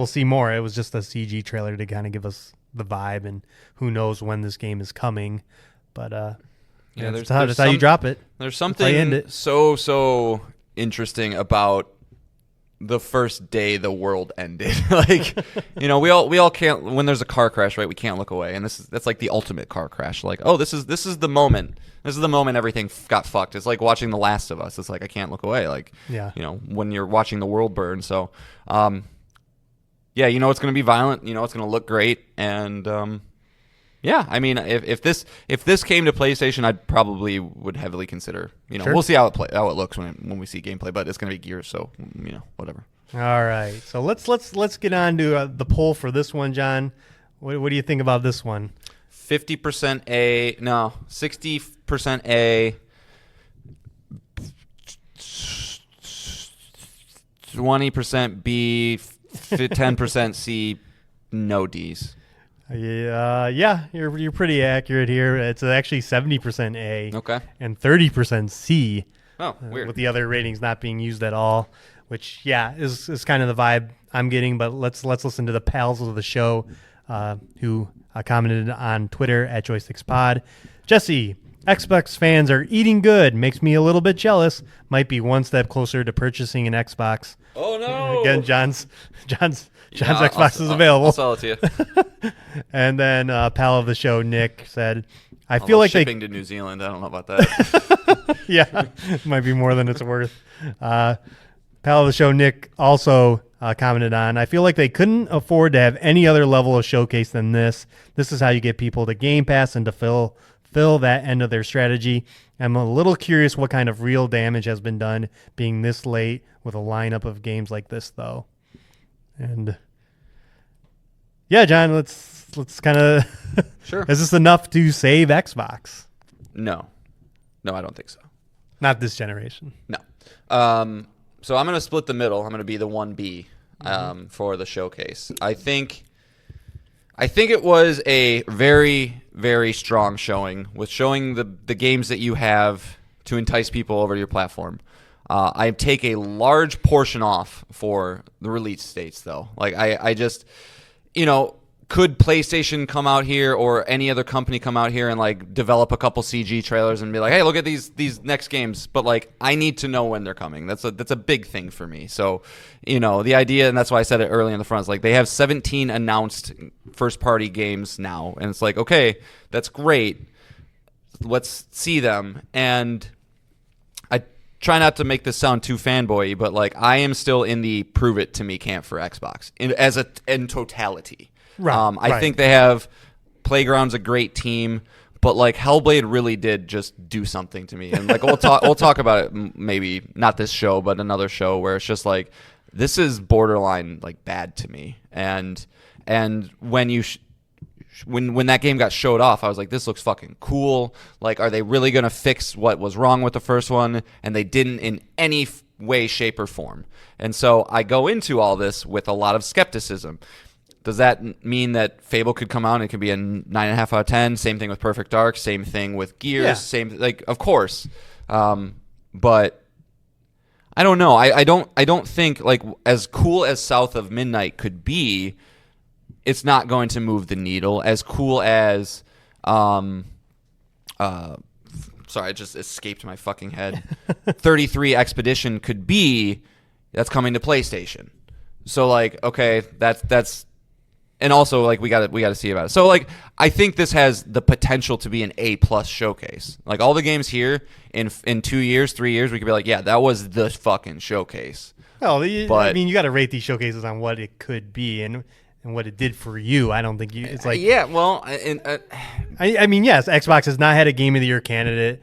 see more. It was just a CG trailer to kind of give us the vibe, and who knows when this game is coming. But that's how you drop it. There's something so interesting about the first day the world ended. Like, we all can't, when there's a car crash, right, we can't look away, and that's like the ultimate car crash. Like, oh, this is the moment everything got fucked. It's like watching The Last of Us. It's like I can't look away. Like, when you're watching the world burn. So it's going to be violent, it's going to look great, and I mean, if this came to PlayStation, I'd probably would heavily consider. Sure. We'll see how it looks when we see gameplay, but it's going to be Gears, so whatever. All right, so let's get on to the poll for this one, John. What do you think about this one? 50% A, no, 60% A, 20% B, 10% C, no D's. You're pretty accurate here. It's actually 70% A, okay, and 30% C. Oh, weird. with the other ratings not being used at all, which is kind of the vibe I'm getting. But let's listen to the pals of the show who commented on Twitter at JoysticksPod. Jesse, Xbox fans are eating good. Makes me a little bit jealous. Might be one step closer to purchasing an Xbox. Oh no! Again, John's Yeah, Xbox is available. I'll sell it to you. And then pal of the show Nick said, "I feel like shipping to New Zealand. I don't know about that. yeah, might be more than it's worth." Pal of the show Nick also commented on, "I feel like they couldn't afford to have any other level of showcase than this. This is how you get people to Game Pass and to fill that end of their strategy. I'm a little curious what kind of real damage has been done being this late with a lineup of games like this, though." And yeah, John, let's kind of Sure. Is this enough to save Xbox? No, I don't think so. Not this generation. No. So I'm going to split the middle. I'm going to be the 1B for the showcase. I think it was a very, very strong showing with showing the games that you have to entice people over to your platform. I take a large portion off for the release dates, though. Like, I just, could PlayStation come out here or any other company come out here and, like, develop a couple CG trailers and be like, hey, look at these next games. But, like, I need to know when they're coming. That's a big thing for me. So, the idea, and that's why I said it early in the front, is like they have 17 announced first-party games now. And it's like, okay, that's great. Let's see them. And I try not to make this sound too fanboy, but like I am still in the prove it to me camp for Xbox in totality. Right, I think they have Playground's a great team, but like Hellblade really did just do something to me. And like we'll talk about it maybe not this show, but another show where it's just like this is borderline like bad to me. And when you when that game got showed off, I was like, this looks fucking cool. Like, are they really going to fix what was wrong with the first one? And they didn't in any way, shape, or form. And so I go into all this with a lot of skepticism. Does that mean that Fable could come out and it could be a 9.5 out of 10? Same thing with Perfect Dark. Same thing with Gears. Yeah. Same, like, of course. But I don't know. I don't think, like, as cool as South of Midnight could be, it's not going to move the needle. As cool as, sorry, it just escaped my fucking head. 33 Expedition could be, that's coming to PlayStation. So like, okay, that's, and also like we got to see about it. So like, I think this has the potential to be an A+ showcase. Like all the games here in 2 years, 3 years, we could be like, yeah, that was the fucking showcase. Well, I mean, you got to rate these showcases on what it could be and what it did for you. I don't think it's like yeah. Well, I mean, yes, Xbox has not had a Game of the Year candidate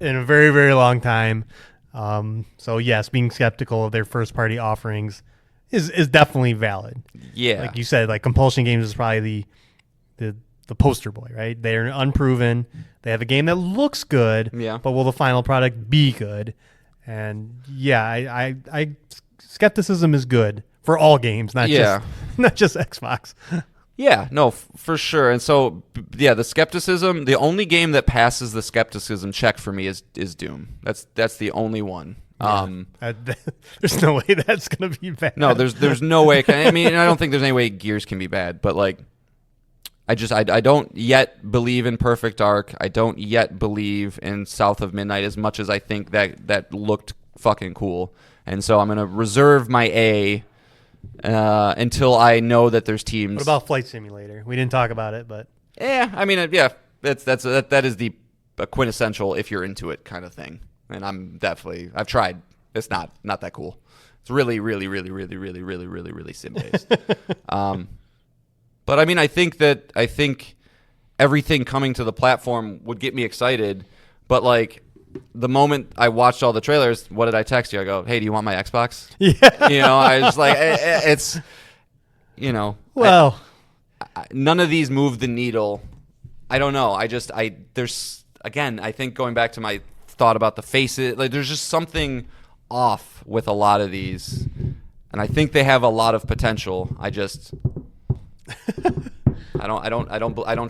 in a very, very long time. So yes, being skeptical of their first party offerings is definitely valid. Yeah, like you said, like Compulsion Games is probably the poster boy, right? They're unproven. They have a game that looks good, yeah, but will the final product be good? And yeah, I skepticism is good for all games, not just Xbox. Yeah, no, for sure. And so, yeah, the skepticism, the only game that passes the skepticism check for me is Doom. That's the only one. Yeah. There's no way that's going to be bad. No, there's no way. I mean, I don't think there's any way Gears can be bad, but like, I don't yet believe in Perfect Dark. I don't yet believe in South of Midnight as much as I think that looked fucking cool. And so I'm going to reserve my A until I know that there's teams. What about Flight Simulator? We didn't talk about it, but yeah, I mean, yeah, that is the quintessential if you're into it kind of thing. And I've tried. It's not that cool. It's really, really, really, really, really, really, really, really sim based. But I mean, I think everything coming to the platform would get me excited. But like the moment I watched all the trailers, what did I text you? I go, hey, do you want my Xbox? Yeah. I was like, it's, well, none of these move the needle. I don't know. I think going back to my thought about the faces, like there's just something off with a lot of these. And I think they have a lot of potential. I don't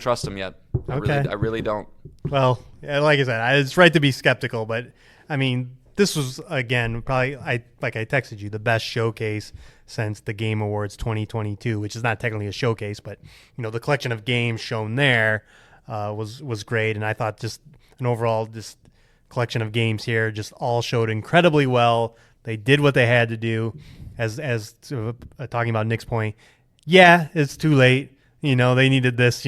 trust them yet. Okay. I really don't. Well, like I said, it's right to be skeptical, but I mean, this was, again, probably, I texted you, the best showcase since the Game Awards 2022, which is not technically a showcase, but, the collection of games shown there was great. And I thought just an overall just collection of games here just all showed incredibly well. They did what they had to do. As talking about Nick's point, yeah, it's too late. They needed this,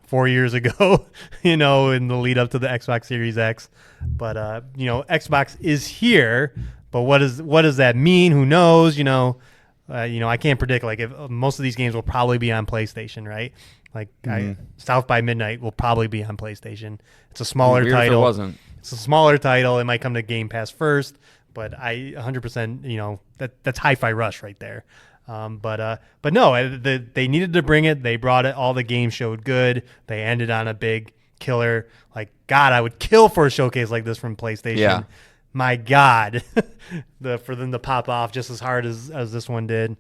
4 years ago, in the lead up to the Xbox Series X. But Xbox is here. But what does that mean? Who knows? I can't predict. Like, if most of these games will probably be on PlayStation, right? Like South by Midnight will probably be on PlayStation. It's a smaller Weird title. If it wasn't. It's a smaller title. It might come to Game Pass first, but I 100%. That's Hi-Fi Rush right there. But no, they needed to bring it. They brought it. All the games showed good. They ended on a big killer. Like, God, I would kill for a showcase like this from PlayStation. Yeah. My God, for them to pop off just as hard as this one did.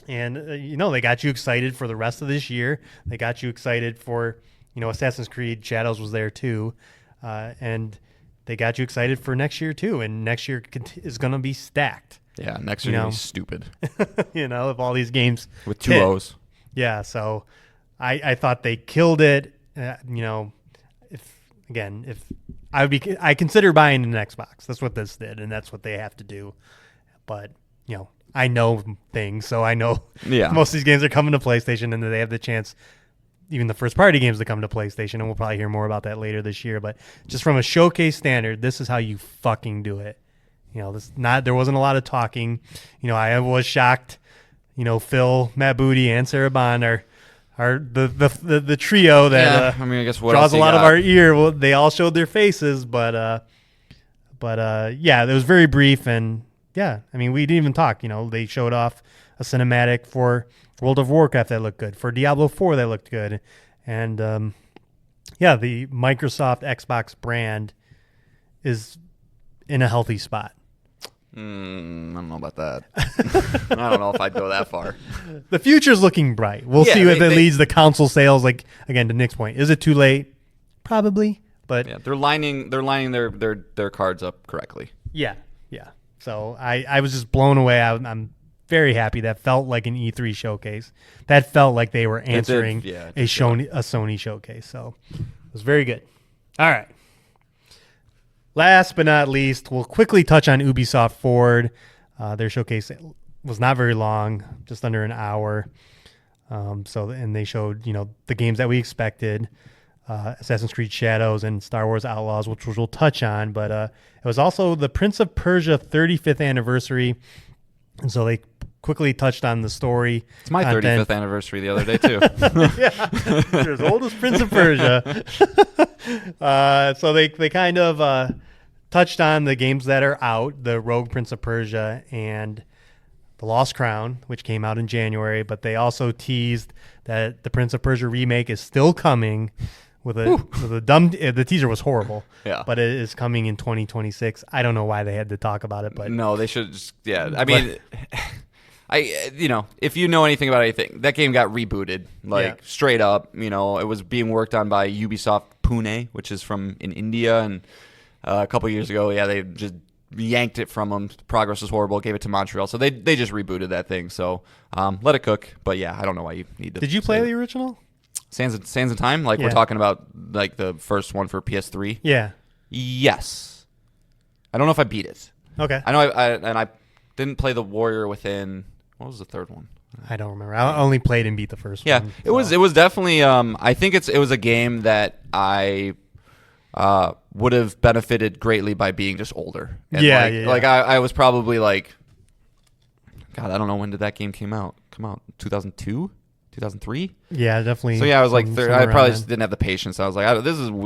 And, they got you excited for the rest of this year. They got you excited for, Assassin's Creed Shadows was there too. And they got you excited for next year too. And next year is going to be stacked. Yeah, next year is stupid. If all these games with two O's. Yeah, so I thought they killed it. If I consider buying an Xbox. That's what this did, and that's what they have to do. But I know things, so I know most of these games are coming to PlayStation, and they have the chance, even the first party games, to come to PlayStation, and we'll probably hear more about that later this year. But just from a showcase standard, this is how you fucking do it. There wasn't a lot of talking. I was shocked. Phil, Matt Booty, and Sarah Bond are the trio that I guess what draws a lot of our ear. Well, they all showed their faces, but it was very brief. And we didn't even talk. They showed off a cinematic for World of Warcraft that looked good, for Diablo 4 that looked good, and the Microsoft Xbox brand is in a healthy spot. I don't know about that. I don't know if I'd go that far. The future's looking bright. We'll see if it leads to console sales. Like, again, to Nick's point, is it too late? Probably, but they're lining their cards up correctly. Yeah. So I was just blown away. I'm very happy. That felt like an E3 showcase. That felt like they were answering a Sony showcase. So it was very good. All right. Last but not least, we'll quickly touch on Ubisoft Forward. Their showcase was not very long, just under an hour. And they showed, the games that we expected, Assassin's Creed Shadows and Star Wars Outlaws, which we'll touch on. But it was also the Prince of Persia 35th anniversary. And so they quickly touched on the story. It's my content. 35th anniversary the other day, too. You're as old as Prince of Persia. So they kind of touched on the games that are out, the Rogue Prince of Persia and the Lost Crown, which came out in January. But they also teased that the Prince of Persia remake is still coming with a dumb. The teaser was horrible. Yeah. But it is coming in 2026. I don't know why they had to talk about it, but no, they should just. Yeah, I mean. If you know anything about anything, that game got rebooted, straight up. It was being worked on by Ubisoft Pune, which is in India, and a couple years ago, they just yanked it from them. Progress was horrible, gave it to Montreal, so they just rebooted that thing. So let it cook. But I don't know why you need to. Did you play the original? Sands in Time? We're talking about the first one for PS3. Yeah. Yes. I don't know if I beat it. Okay. I know I didn't play the Warrior Within. What was the third one? I don't remember. I only played and beat the first one. Yeah, it was definitely. I think it was a game that I would have benefited greatly by being just older. And I was probably like, God, I don't know when did that game come out? 2002, 2003. Yeah, definitely. So I was like, I probably just didn't have the patience. I was like,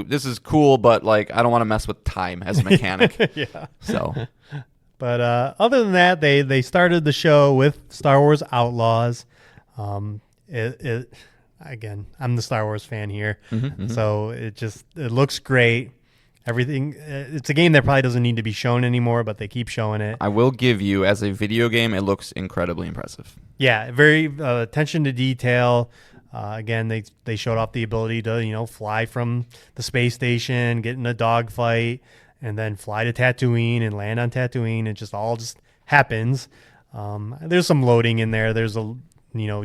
this is cool, but I don't want to mess with time as a mechanic. Yeah. So. But other than that, they started the show with Star Wars Outlaws. Again, I'm the Star Wars fan here, so it looks great. Everything. It's a game that probably doesn't need to be shown anymore, but they keep showing it. I will give you, as a video game, it looks incredibly impressive. Yeah, very attention to detail. Again, they showed off the ability to fly from the space station, get in a dogfight. and then fly to Tatooine and land on Tatooine. It just all just happens. There's some loading in there. There's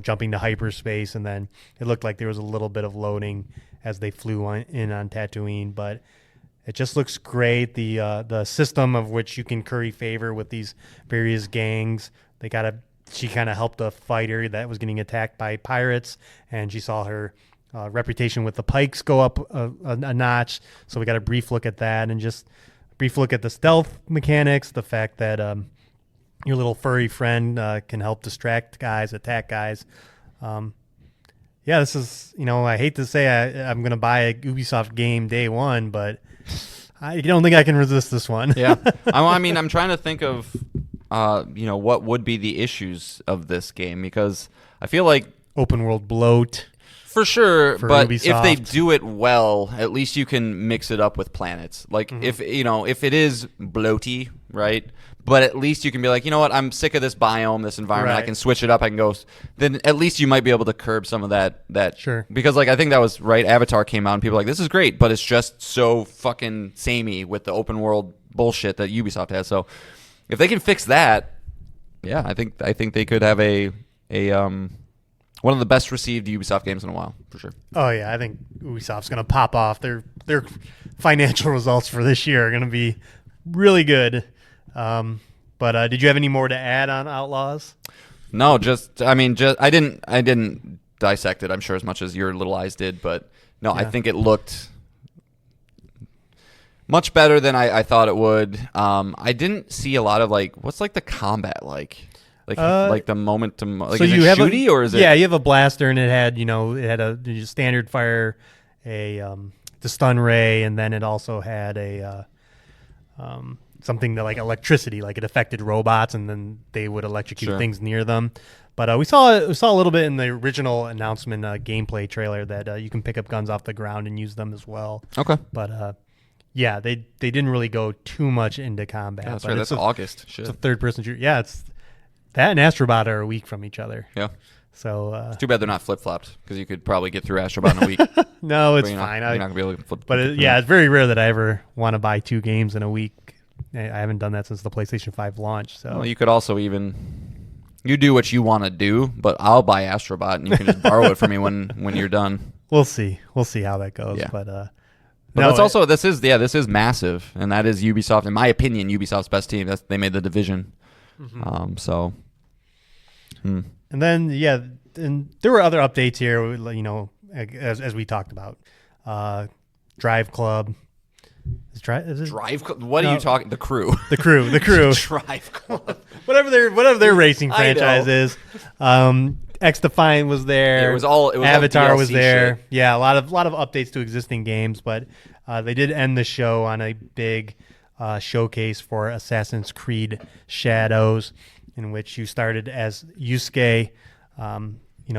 jumping to hyperspace, and then it looked like there was a little bit of loading as they flew in on Tatooine, but it just looks great. The system of which you can curry favor with these various gangs. She kind of helped a fighter that was getting attacked by pirates, and she saw her reputation with the Pikes go up a notch. So we got a brief look at that, and just a brief look at the stealth mechanics, the fact that your little furry friend can help distract guys, attack guys. This is, I hate to say I'm going to buy a Ubisoft game day one, but I don't think I can resist this one. Yeah. I'm trying to think of, what would be the issues of this game, because I feel like open world bloat. For sure, but Ubisoft. If they do it well, at least you can mix it up with planets. Like if it is bloaty, right? But at least you can be like, you know what, I'm sick of this biome, this environment. Right. I can switch it up. I can go. Then at least you might be able to curb some of that. Sure. Because I think that was right. Avatar came out and people were like, this is great, but it's just so fucking samey with the open world bullshit that Ubisoft has. So if they can fix that, yeah, I think they could have a one of the best received Ubisoft games in a while, for sure. Oh yeah, I think Ubisoft's going to pop off. Their financial results for this year are going to be really good. But did you have any more to add on Outlaws? No, I didn't dissect it, I'm sure, as much as your little eyes did, but no, yeah. I think it looked much better than I thought it would. I didn't see a lot of what's the combat like? Like the moment to so is you it have shooty or is it? Yeah, you have a blaster and it had a standard fire, the stun ray, and then it also had a something that like electricity, like it affected robots and then they would electrocute things near them. But we saw a little bit in the original announcement gameplay trailer that you can pick up guns off the ground and use them as well. Okay, but yeah, they didn't really go too much into combat. Yeah, that's but right. That's August. Shit. It's a third-person shooter. Yeah, it's that and Astrobot are a week from each other. Yeah. So it's too bad they're not flip-flopped, because you could probably get through Astrobot in a week. No, it's fine. You're not gonna be able to flip. But it's very rare that I ever want to buy 2 games in a week. I haven't done that since the PlayStation 5 launch. So well, you could also you do what you want to do, but I'll buy Astrobot and you can just borrow it from me when you're done. We'll see how that goes. Yeah. But no, that's also this is massive, and that is Ubisoft, in my opinion, Ubisoft's best team. They made the division. And then and there were other updates here, as we talked about. Drive Club. Drive Club? What are you talking? The Crew. The Crew. Drive Club. whatever their racing franchise is. X Defiant was there. It was Avatar all was DLC there. shit. Yeah, a lot of updates to existing games, but they did end the show on a big showcase for Assassin's Creed Shadows, in which you started as Yusuke,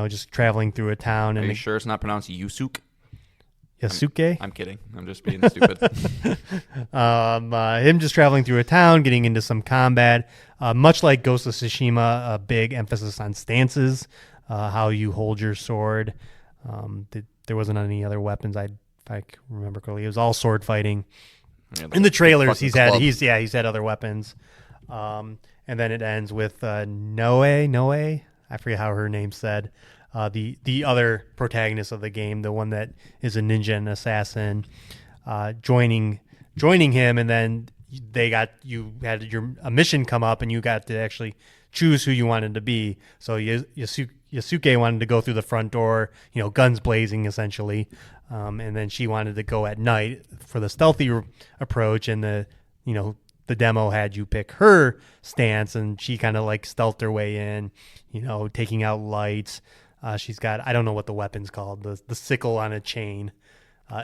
just traveling through a town. Are you sure it's not pronounced Yusuke? Yasuke? I'm kidding. I'm just being stupid. Him just traveling through a town, getting into some combat. Much like Ghost of Tsushima, a big emphasis on stances, how you hold your sword. There wasn't any other weapons, if I can remember correctly. It was all sword fighting. Yeah, in the trailers, he's had other weapons. And then it ends with Noe. I forget how her name's said. The other protagonist of the game, the one that is a ninja and assassin, joining him, and then you had a mission come up, and you got to actually choose who you wanted to be. So Yasuke wanted to go through the front door, guns blazing essentially, and then she wanted to go at night for the stealthy approach, and the demo had you pick her stance, and she kind of stealthed her way in, taking out lights. She's got, I don't know what the weapon's called, the sickle on a chain.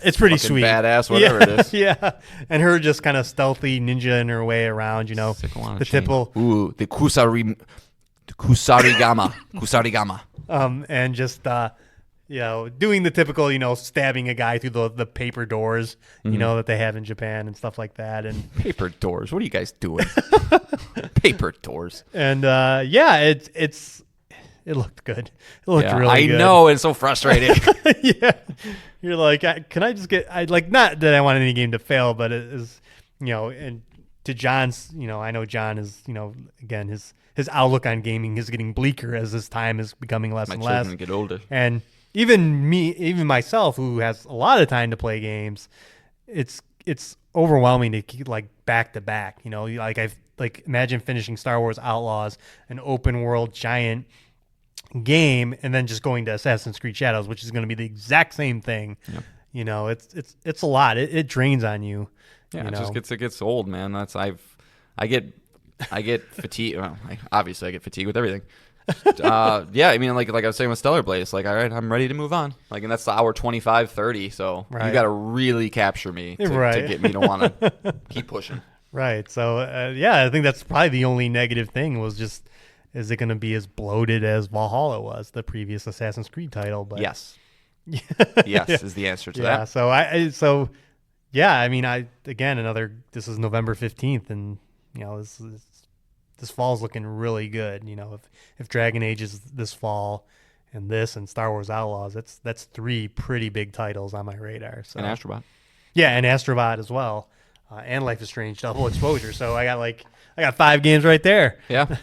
It's pretty sweet. Badass, whatever it is. Yeah. And her just kind of stealthy ninja-ing her way around, Sickle on a the chain. typical. Ooh, the kusarigama. Kusarigama. And just, doing the typical, stabbing a guy through the paper doors, that they have in Japan and stuff like that. And paper doors? What are you guys doing? Paper doors. And, it looked good. It looked really good. I know. It's so frustrating. Yeah. You're like, can I just not that I want any game to fail, but and to John's, I know John is, again, his outlook on gaming is getting bleaker as his time is becoming less My and children less. get older. And even myself, who has a lot of time to play games, it's overwhelming to keep like back to back. Imagine finishing Star Wars Outlaws, an open world giant game, and then just going to Assassin's Creed Shadows, which is going to be the exact same thing. Yep. It's a lot. It drains on you. Yeah, it gets old, man. I get fatigued. Well, obviously I get fatigued with everything. Yeah, I mean, like I was saying with Stellar Blaze, like, all right, I'm ready to move on. Like, and that's the hour 25, 30. So you got to really capture me to get me to want to keep pushing. Right. So I think that's probably the only negative thing was just, is it going to be as bloated as Valhalla was, the previous Assassin's Creed title? But yes. Yes is the answer to that. So this is November 15th, and this fall's looking really good. If Dragon Age is this fall, and this and Star Wars Outlaws, that's 3 pretty big titles on my radar. So. And Astrobot. Yeah, and Astrobot as well, and Life is Strange double exposure. So I got 5 games right there. Yeah.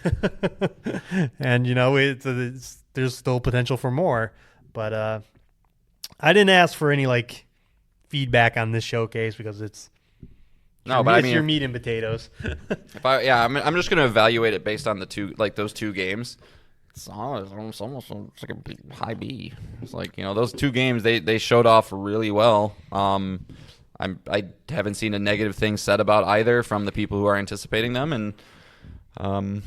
And there's still potential for more, but I didn't ask for any feedback on this showcase because it's your meat and potatoes. I'm just gonna evaluate it based on those 2 games. It's almost like a high B. It's like those 2 games they showed off really well. I haven't seen a negative thing said about either from the people who are anticipating them, and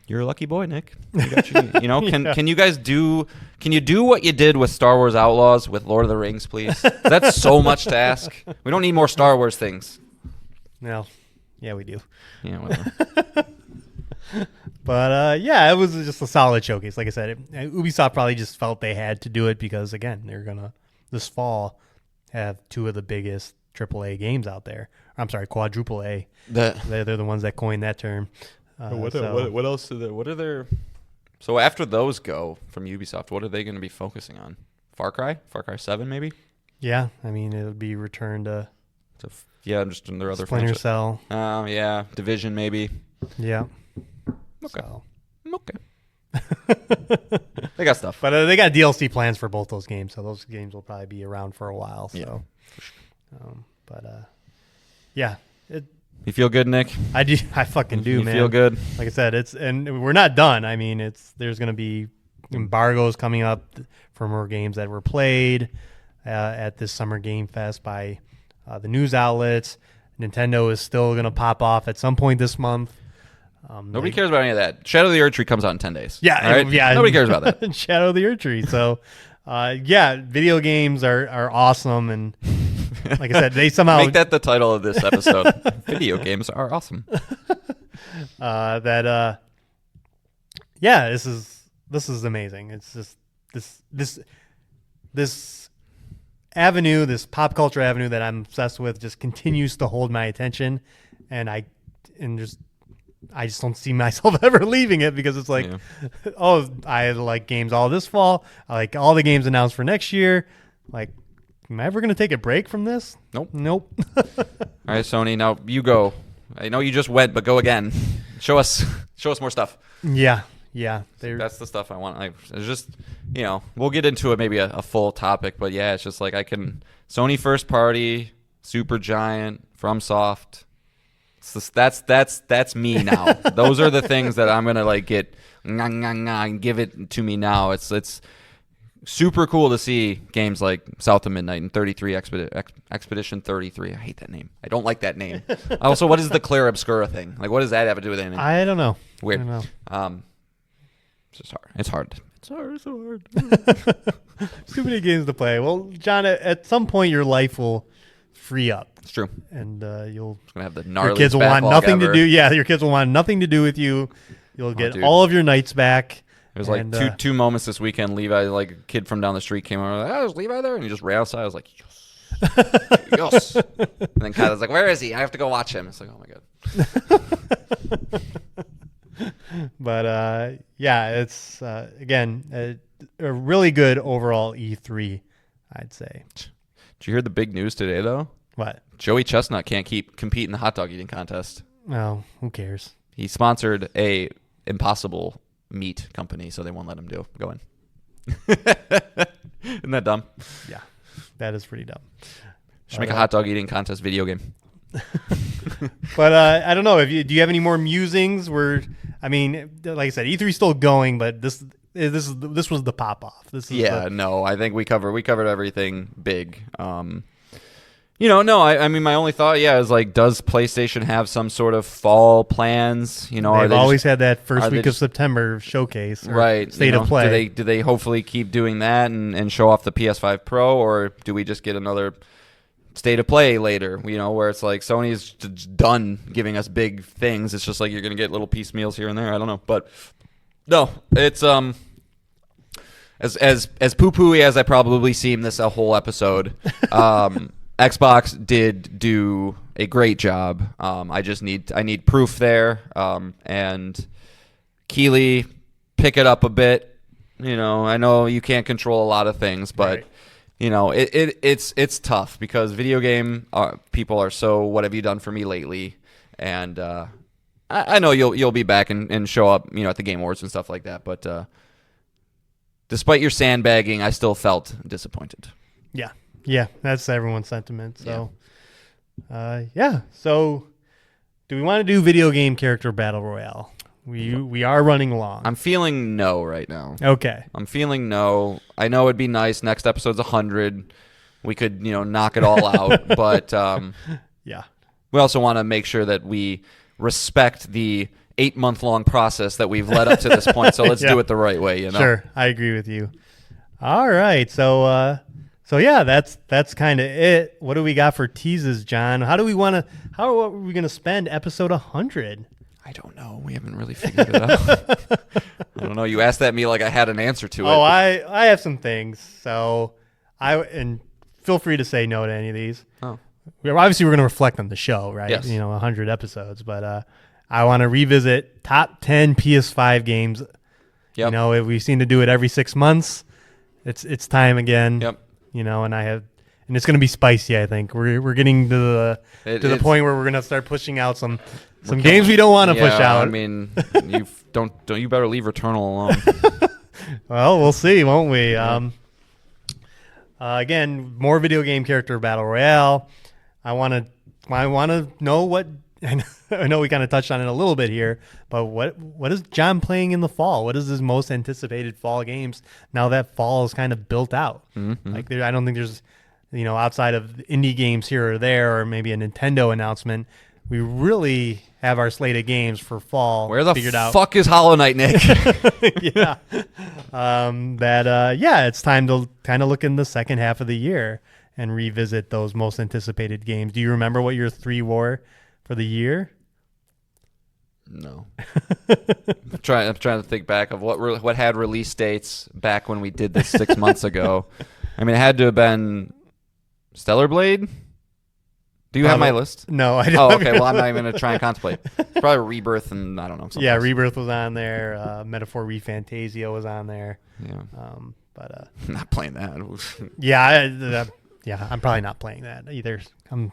you're a lucky boy, Nick. Can you guys do what you did with Star Wars Outlaws with Lord of the Rings, please? That's so much to ask. We don't need more Star Wars things. Well, yeah, we do. Yeah, whatever. But it was just a solid showcase. Like I said, Ubisoft probably just felt they had to do it because, again, they're gonna this fall have 2 of the biggest AAA games out there. I'm sorry, quadruple A. They're the ones that coined that term. What else? What are their? So after those go from Ubisoft, what are they going to be focusing on? Far Cry 7, maybe. Yeah, I mean it would be Return to just in their other Splinter Cell. Yeah, Division maybe. Yeah. Okay. So. Okay. They got stuff, but they got DLC plans for both those games, so those games will probably be around for a while. So, yeah, for sure. You feel good, Nick? I do. I fucking do, man. You feel good? Like I said, and we're not done. I mean, there's going to be embargoes coming up for more games that were played at this Summer Game Fest by the news outlets. Nintendo is still going to pop off at some point this month. Nobody cares about any of that. Shadow of the Erdtree comes out in 10 days. Yeah, right? Yeah. Nobody cares about that. Shadow of the Erdtree. So, video games are awesome, and like I said, they somehow make that the title of this episode. Video games are awesome. This is amazing. It's just this avenue, this pop culture avenue that I'm obsessed with, just continues to hold my attention, and I just don't see myself ever leaving it because it's like, I like games all this fall. I like all the games announced for next year. Like, am I ever going to take a break from this? Nope. All right, Sony, now you go. I know you just went, but go again. Show us more stuff. Yeah. That's the stuff I want. It's just, we'll get into it, maybe a full topic, but yeah, it's just like Sony first party, Super Giant, FromSoft. That's me now. Those are the things that I'm gonna get and give it to me now. It's super cool to see games like South of Midnight and 33 Expedition 33. I hate that name. I don't like that name. Also, what is the Claire Obscura thing? Like, what does that have to do with anything? I don't know. Weird. I don't know. It's just hard. It's hard. It's so hard. Too many games to play. Well, John, at some point your life will free up. It's true. And you'll gonna have the your kids will want nothing to do. Yeah, your kids will want nothing to do with you. You'll get all of your nights back. It was two moments this weekend. Levi, a kid from down the street, came over. Like, is Levi there? And he just ran outside. I was like, yes, yes. And then Kyla's like, where is he? I have to go watch him. It's like, oh my god. But it's again a really good overall E3, I'd say. Did you hear the big news today though? What? Joey Chestnut can't compete in the hot dog eating contest. Well, who cares? He sponsored a Impossible meat company, so they won't let him go in. Isn't that dumb? Yeah, that is pretty dumb. Should make a hot dog eating contest video game. But I don't know. Do you have any more musings? I mean, like I said, E3's still going, but this was the pop off. No, I think we covered everything big. I mean, my only thought, is like, does PlayStation have some sort of fall plans? They've always had that first week of September showcase, right? State of play. Do they hopefully keep doing that and show off the PS5 Pro, or do we just get another State of Play later? Where it's like Sony's done giving us big things. It's just like you're gonna get little piecemeals here and there. I don't know, but no, it's as poo-pooey as I probably seem this a whole episode. Xbox did do a great job. I need proof there. And Keighley, pick it up a bit. I know you can't control a lot of things, but right. It's tough because video game people are so, what have you done for me lately? And I know you'll be back and show up, at the Game Awards and stuff like that. But despite your sandbagging, I still felt disappointed. Yeah, that's everyone's sentiment. So, So, do we want to do video game character battle royale? We are running long. I'm feeling no right now. Okay. I'm feeling no. I know it'd be nice. Next episode's 100. We could, knock it all out. But yeah, we also want to make sure that we respect the 8-month-long process that we've led up to this point. So let's do it the right way. Sure, I agree with you. All right, so. So yeah, that's kind of it. What do we got for teases, John? How are we going to spend episode 100? I don't know. We haven't really figured it out. I don't know. You asked that me like I had an answer to it. Oh, I have some things. So and feel free to say no to any of these. Oh. Obviously, we're going to reflect on the show, right? Yes. 100 episodes, but I want to revisit top 10 PS5 games. Yep. If we seem to do it every 6 months, it's time again. Yep. And it's going to be spicy. I think we're getting to the point where we're going to start pushing out some games we don't want to push out. I mean, you better leave Returnal alone. Well, we'll see, won't we? Again, more video game character battle royale. I want to know what. I know we kind of touched on it a little bit here, but what is John playing in the fall? What is his most anticipated fall games now that fall is kind of built out? Mm-hmm. Like I don't think there's, outside of indie games here or there, or maybe a Nintendo announcement, we really have our slate of games for fall. Where the figured out. Fuck is Hollow Knight, Nick? Yeah, it's time to kind of look in the second half of the year and revisit those most anticipated games. Do you remember what your 3 were for the year? No. I'm trying to think back of what had release dates back when we did this 6 months ago. I mean, it had to have been Stellar Blade. Do you have my list? No, I don't. Oh, okay. Well, I'm not even going to try and contemplate. Probably Rebirth and I don't know. Yeah, else. Rebirth was on there. Metaphor ReFantasia was on there. Yeah. But I'm not playing that. I'm probably not playing that either. I'm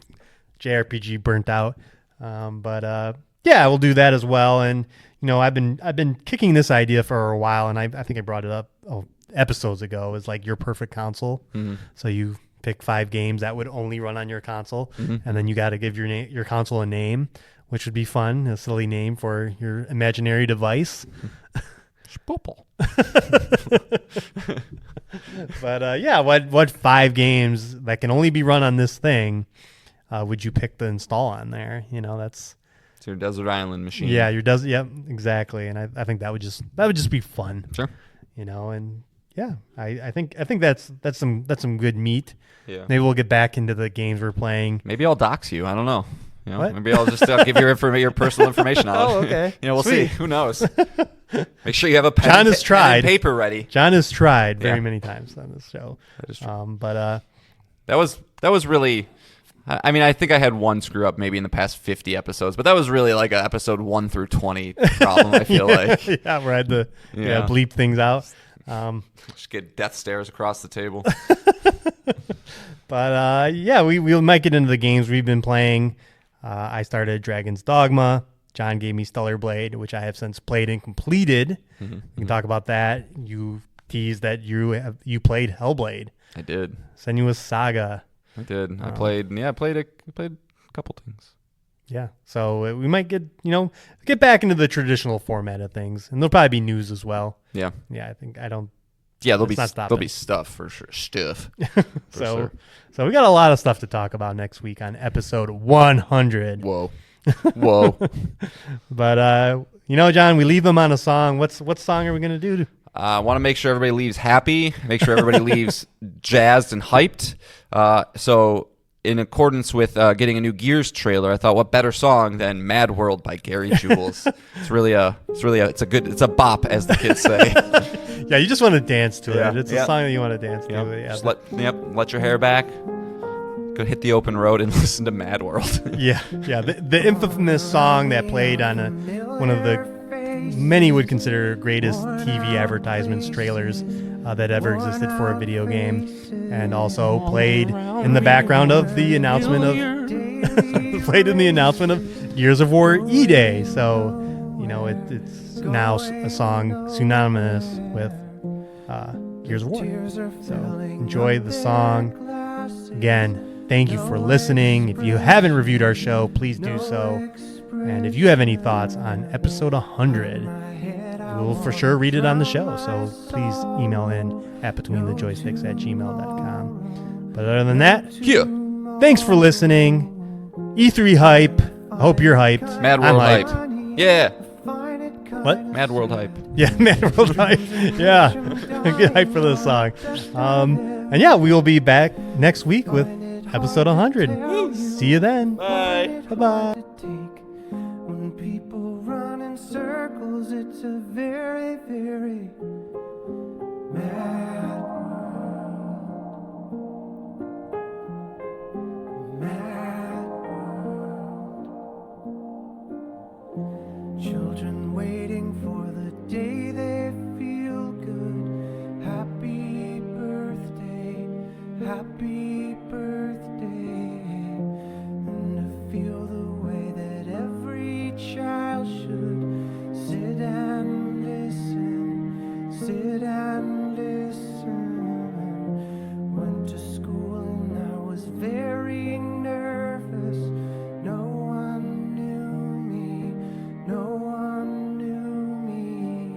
JRPG burnt out. We'll do that as well. And I've been kicking this idea for a while, and I think I brought it up episodes ago. Is like your perfect console. Mm-hmm. So you pick 5 games that would only run on your console, mm-hmm. and then you got to give your console a name, which would be fun, a silly name for your imaginary device. Spopel. But what 5 games that can only be run on this thing would you pick to install on there? That's it's your desert island machine. Yeah, your desert. Yep, exactly. And I think that would just be fun. Sure. And yeah, I think that's some good meat. Yeah. Maybe we'll get back into the games we're playing. Maybe I'll dox you. I don't know. What? Maybe I'll just give your personal information out. Oh, okay. We'll Sweet. see. Who knows? Make sure you have a pen, John has tried. and paper ready. John has tried very many times on this show. That is true. That was really. I mean, I think I had one screw up maybe in the past 50 episodes, but that was really like an episode 1 through 20 problem. I feel like. Yeah, where I had to bleep things out. Just get death stares across the table. But yeah, we might get into the games we've been playing. I started Dragon's Dogma. John gave me Stellar Blade, which I have since played and completed. Mm-hmm. We can talk about that. You teased that you played Hellblade. I did. Senua's Saga. I did. I played a couple things. Yeah, so we might get back into the traditional format of things, and there'll probably be news as well. Yeah. Yeah, I don't. Yeah, there'll It's be stuff for sure. Stuff. So we got a lot of stuff to talk about next week on episode 100. Whoa. But John, we leave them on a song. What song are we gonna do? I want to make sure everybody leaves happy. Make sure everybody leaves jazzed and hyped. So, in accordance with getting a new Gears trailer, I thought, what better song than "Mad World" by Gary Jules? It's a bop, as the kids say. Yeah, you just want to dance to it. It's Yep. a song that you want to dance to. Yep. Yeah. Just let your hair back. Go hit the open road and listen to Mad World. Yeah. The infamous song that played on one of the many would consider greatest TV advertisements trailers that ever existed for a video game, and also played in the background of the announcement of Gears of War E-Day. So it's now a song synonymous with Gears of War. So enjoy the song. Again, thank you for listening. If you haven't reviewed our show, please do so. And if you have any thoughts on episode 100, we'll for sure read it on the show. So please email in at betweenthejoysticks@gmail.com. But other than that, Yeah. thanks for listening. E3 hype. I hope you're hyped. Mad I'm World hyped. hype. Yeah. What? Mad World hype. Yeah, Mad World hype. Yeah. Get hyped for this song. And yeah, we will be back next week with episode 100. See you then. Bye. Bye-bye. When people run in circles, it's a very, very mad world. Mad world. Children waiting for the day they feel good. Happy birthday, happy birthday. And to feel the way that every child should sit and listen, sit and listen. Went to school and I was very nervous. No one knew me, no one knew me.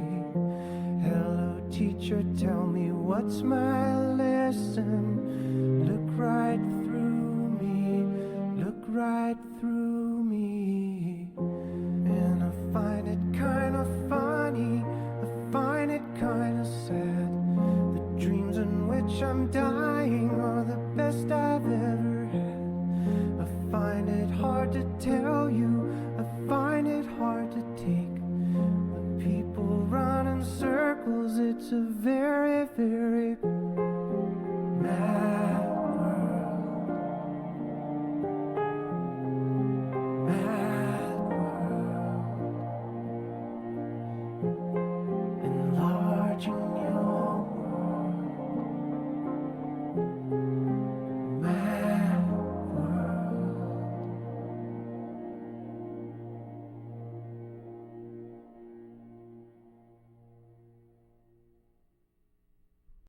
Hello teacher, tell me what's my lesson. Look right through me, look right through me. And I find it kind of funny, I find it kind of sad. The dreams in which I'm dying are the best I've ever had. I find it hard to tell you, I find it hard to take. When people run in circles, it's a very